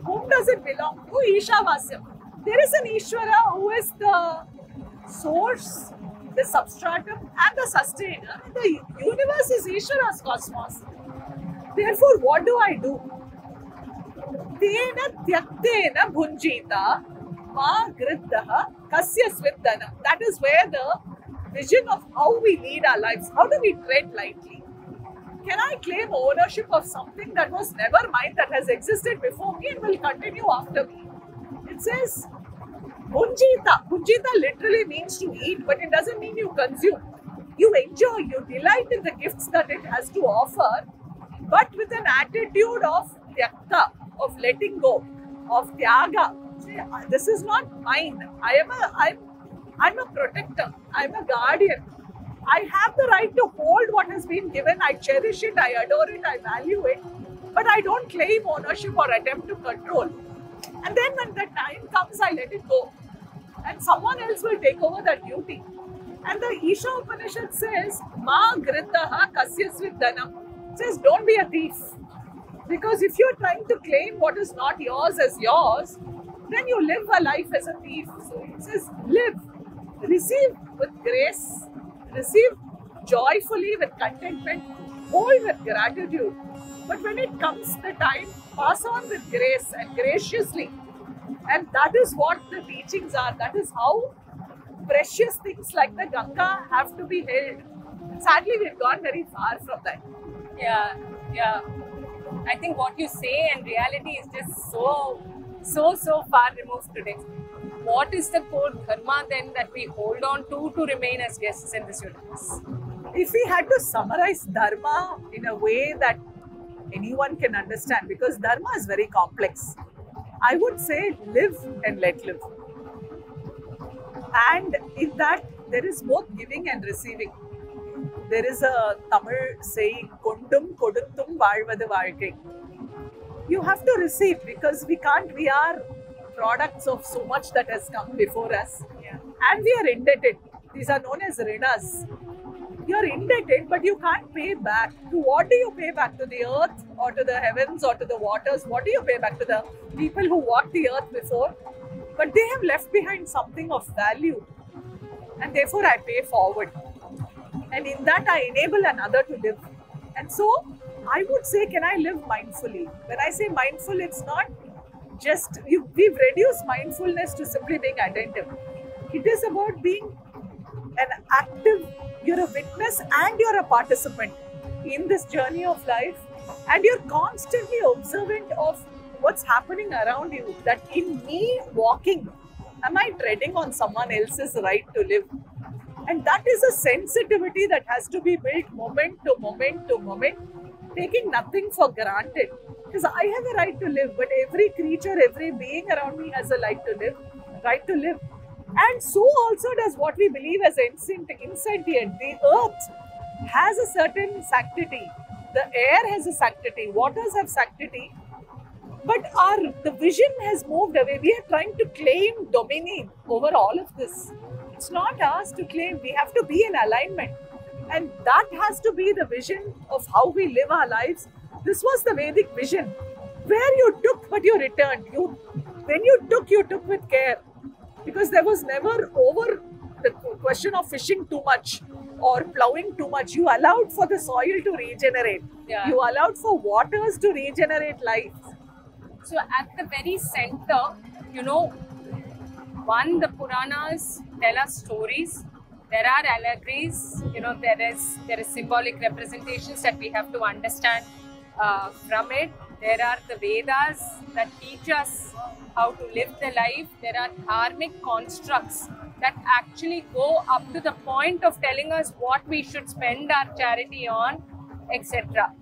Whom does it belong to? Isha Vasyam. There is an Ishvara who is the source, the substratum and the sustainer. The universe is Ishvara's cosmos. Therefore, what do I do? Tena tyaktena bhunjita ma griddaha kasya sviddanam. That is where the vision of how we lead our lives, how do we tread lightly? Can I claim ownership of something that was never mine, that has existed before me and will continue after me? It says Bhunjita. Bhunjita literally means to eat, but it doesn't mean you consume. You enjoy, you delight in the gifts that it has to offer, but with an attitude of tyakta, of letting go, of tyaga. This is not mine. I'm a protector. I'm a guardian. I have the right to hold what has been given. I cherish it, I adore it, I value it, but I don't claim ownership or attempt to control. And then when the time comes, I let it go. And someone else will take over that duty. And the Isha Upanishad says, Ma griddaha kasya sviddanam. It says, don't be a thief. Because if you're trying to claim what is not yours as yours, then you live a life as a thief. So it says, live, receive with grace, receive joyfully with contentment, hold with gratitude. But when it comes the time, pass on with grace and graciously. And that is what the teachings are. That is how precious things like the Ganga have to be held. Sadly, we've gone very far from that. Yeah. I think what you say and reality is just so far removed today. What is the core dharma then that we hold on to remain as guests in this universe? If we had to summarize dharma in a way that anyone can understand, because dharma is very complex, I would say live and let live. And in that, there is both giving and receiving. There is a Tamil saying, Kondum koduttum vaalvadu vaalkai. You have to receive, because we are products of so much that has come before us. Yeah. And we are indebted. These are known as rinas. You're indebted, but you can't pay back. To what do you pay back? To the earth or to the heavens or to the waters? What do you pay back? To the people who walked the earth before? But they have left behind something of value. And therefore I pay forward. And in that I enable another to live. And so I would say, can I live mindfully? When I say mindful, it's not just, we've reduced mindfulness to simply being attentive. It is about being an active, you're a witness and you're a participant in this journey of life, and you're constantly observant of what's happening around you. That in me walking, am I treading on someone else's right to live? And that is a sensitivity that has to be built moment to moment to moment, taking nothing for granted. Because I have a right to live, but every creature, every being around me has a right to live. And so also does what we believe as insentient. The earth has a certain sanctity. The air has a sanctity. Waters have sanctity. But the vision has moved away. We are trying to claim dominion over all of this. It's not ours to claim. We have to be in alignment. And that has to be the vision of how we live our lives. This was the Vedic vision, where you took but you returned. When you took with care, because there was never over the question of fishing too much or plowing too much. You allowed for the soil to regenerate. Yeah. You allowed for waters to regenerate life. So at the very center, one, the Puranas tell us stories. There are allegories, there is symbolic representations that we have to understand from it. There are the Vedas that teach us how to live the life. There are dharmic constructs that actually go up to the point of telling us what we should spend our charity on, etc.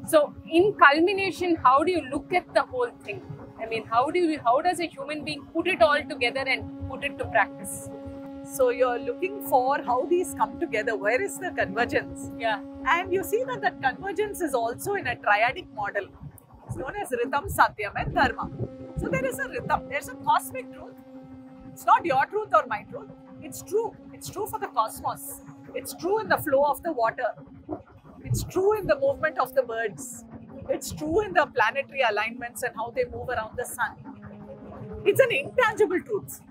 So in culmination, how do you look at the whole thing? I mean, how does a human being put it all together and put it to practice? So you're looking for how these come together. Where is the convergence? Yeah. And you see that convergence is also in a triadic model. It's known as Ritam, Satyam and Dharma. So there is a Ritam. There's a cosmic truth. It's not your truth or my truth. It's true. It's true for the cosmos. It's true in the flow of the water. It's true in the movement of the birds. It's true in the planetary alignments and how they move around the sun. It's an intangible truth.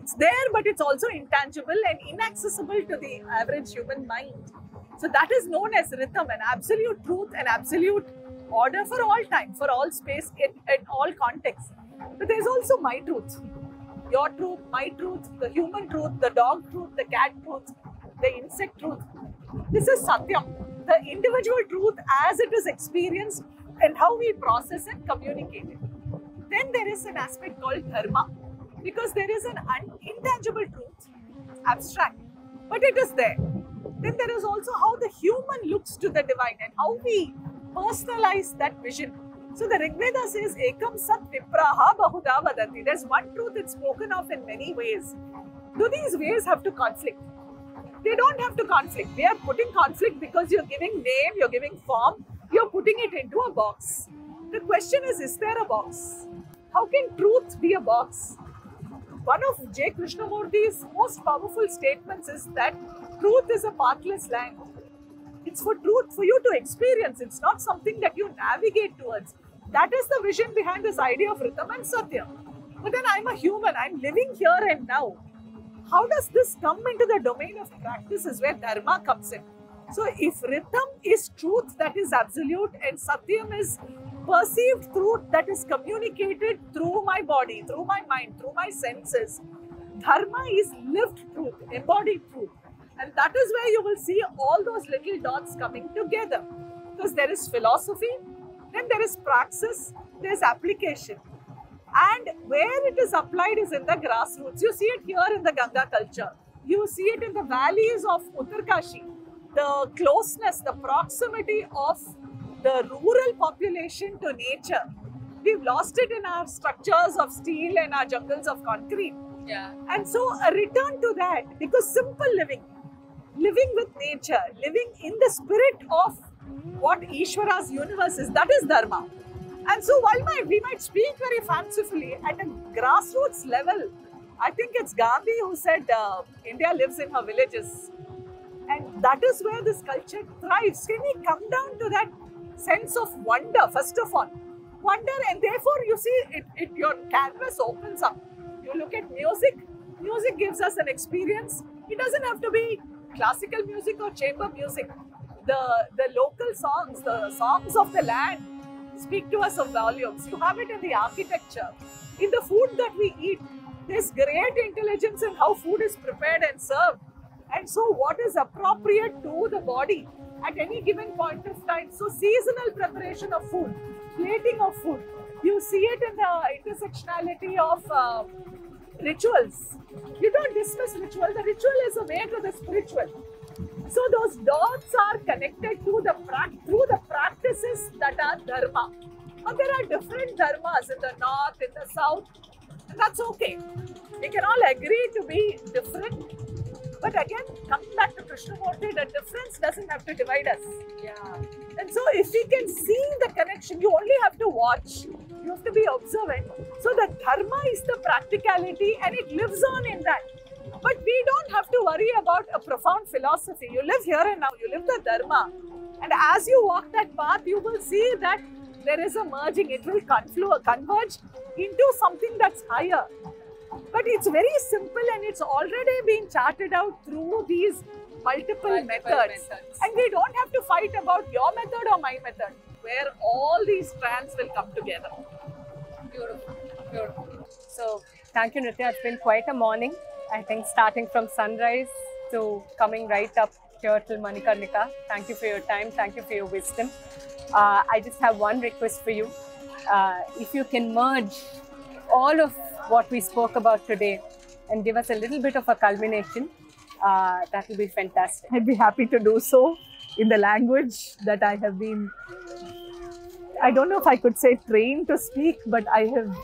It's there, but it's also intangible and inaccessible to the average human mind. So that is known as rhythm, an absolute truth, an absolute order for all time, for all space, in all contexts. But there's also my truth, your truth, my truth, the human truth, the dog truth, the cat truth, the insect truth. This is Satyam, the individual truth as it is experienced and how we process and communicate it. Then there is an aspect called dharma, because there is an intangible truth, abstract, but it is there. Then there is also how the human looks to the divine and how we personalize that vision. So the Rig Veda says, Ekam Sat Vipraha Bahuda Vadanti. There's one truth that's spoken of in many ways. Do these ways have to conflict? They don't have to conflict. We are putting conflict because you're giving name, you're giving form, you're putting it into a box. The question is there a box? How can truth be a box? One of J. Krishnamurti's most powerful statements is that truth is a pathless land. It's for truth, for you to experience. It's not something that you navigate towards. That is the vision behind this idea of Rhythm and Satya. But then I'm a human, I'm living here and now. How does this come into the domain of practices where Dharma comes in? So if Rhythm is truth that is absolute and Satyam is perceived truth that is communicated through my body, through my mind, through my senses, Dharma is lived truth, embodied truth. And that is where you will see all those little dots coming together. Because there is philosophy, then there is praxis, there is application. And where it is applied is in the grassroots. You see it here in the Ganga culture. You see it in the valleys of Uttarkashi. The closeness, the proximity of the rural population to nature. We've lost it in our structures of steel and our jungles of concrete. Yeah. And so a return to that, because simple living with nature, living in the spirit of what Ishvara's universe is, that is Dharma. And so while we might speak very fancifully, at a grassroots level, I think it's Gandhi who said India lives in her villages. And that is where this culture thrives. Can we come down to that sense of wonder, first of all? Wonder, and therefore you see your canvas opens up. You look at music, music gives us an experience. It doesn't have to be classical music or chamber music. The local songs, the songs of the land speak to us of volumes. You have it in the architecture, in the food that we eat. There's great intelligence in how food is prepared and served. And so what is appropriate to the body at any given point of time. So seasonal preparation of food, plating of food. You see it in the intersectionality of rituals. You don't dismiss ritual. The ritual is a way to the spiritual. So those dots are connected to through the practices that are dharma. But there are different dharmas in the north, in the south, and that's okay. We can all agree to be different. But again, coming back to Krishnamurti, the difference doesn't have to divide us. Yeah. And so if we can see the connection, you only have to watch. You have to be observant. So the dharma is the practicality and it lives on in that. But we don't have to worry about a profound philosophy. You live here and now, you live the dharma. And as you walk that path, you will see that there is a merging. It will converge into something that's higher. But it's very simple and it's already been charted out through these multiple methods. And we don't have to fight about your method or my method, where all these strands will come together. Beautiful, beautiful. So, thank you, Nritya. It's been quite a morning. I think starting from sunrise to coming right up here till Manikarnika. Thank you for your time. Thank you for your wisdom. I just have one request for you. If you can merge all of what we spoke about today and give us a little bit of a culmination, that will be fantastic. I'd be happy to do so in the language that I have been, I don't know if I could say trained to speak, but I have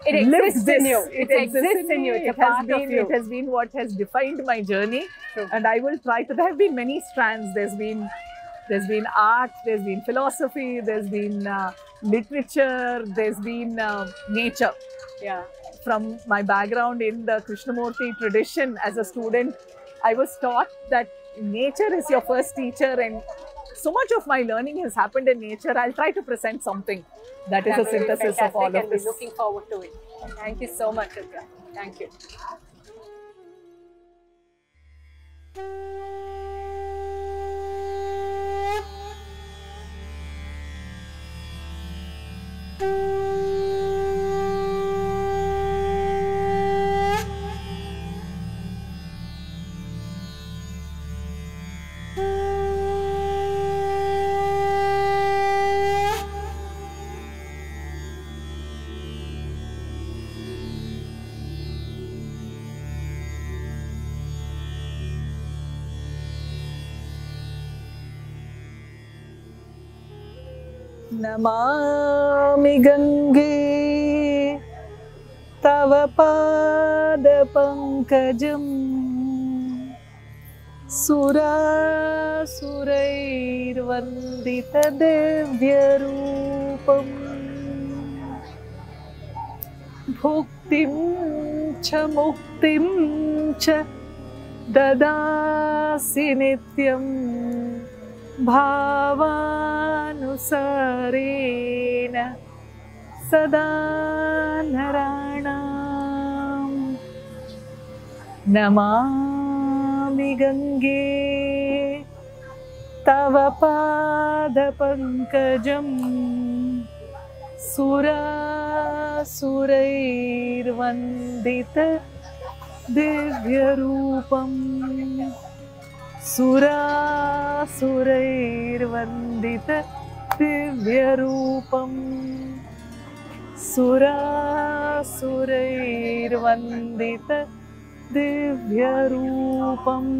exists in you. It exists in you. It's a part of you. It has been what has defined my journey. True. And I will try to, there have been many strands. There's been art, there's been philosophy, there's been literature, there's been nature. Yeah. From my background in the Krishnamurti tradition as a student, I was taught that nature is your first teacher, and so much of my learning has happened in nature. I'll try to present something that is a synthesis of all of this. Looking forward to it. Thank you so much, Nritya. Thank you. Namami Gange तव पादपङ्कजं सुरासुरैर्वन्दितदिव्यरूपम् भुक्तिं च मुक्तिं च ददासि नित्यम् भावानुसारेण सदा नराणां नमामि गंगे तव पादपङ्कजं सुरासुरैर्वन्दित दिव्यरूपम् सुरासुरैर्वन्दित दिव्यरूपम् सुरासुरैर्वन्दित दिव्यरूपम्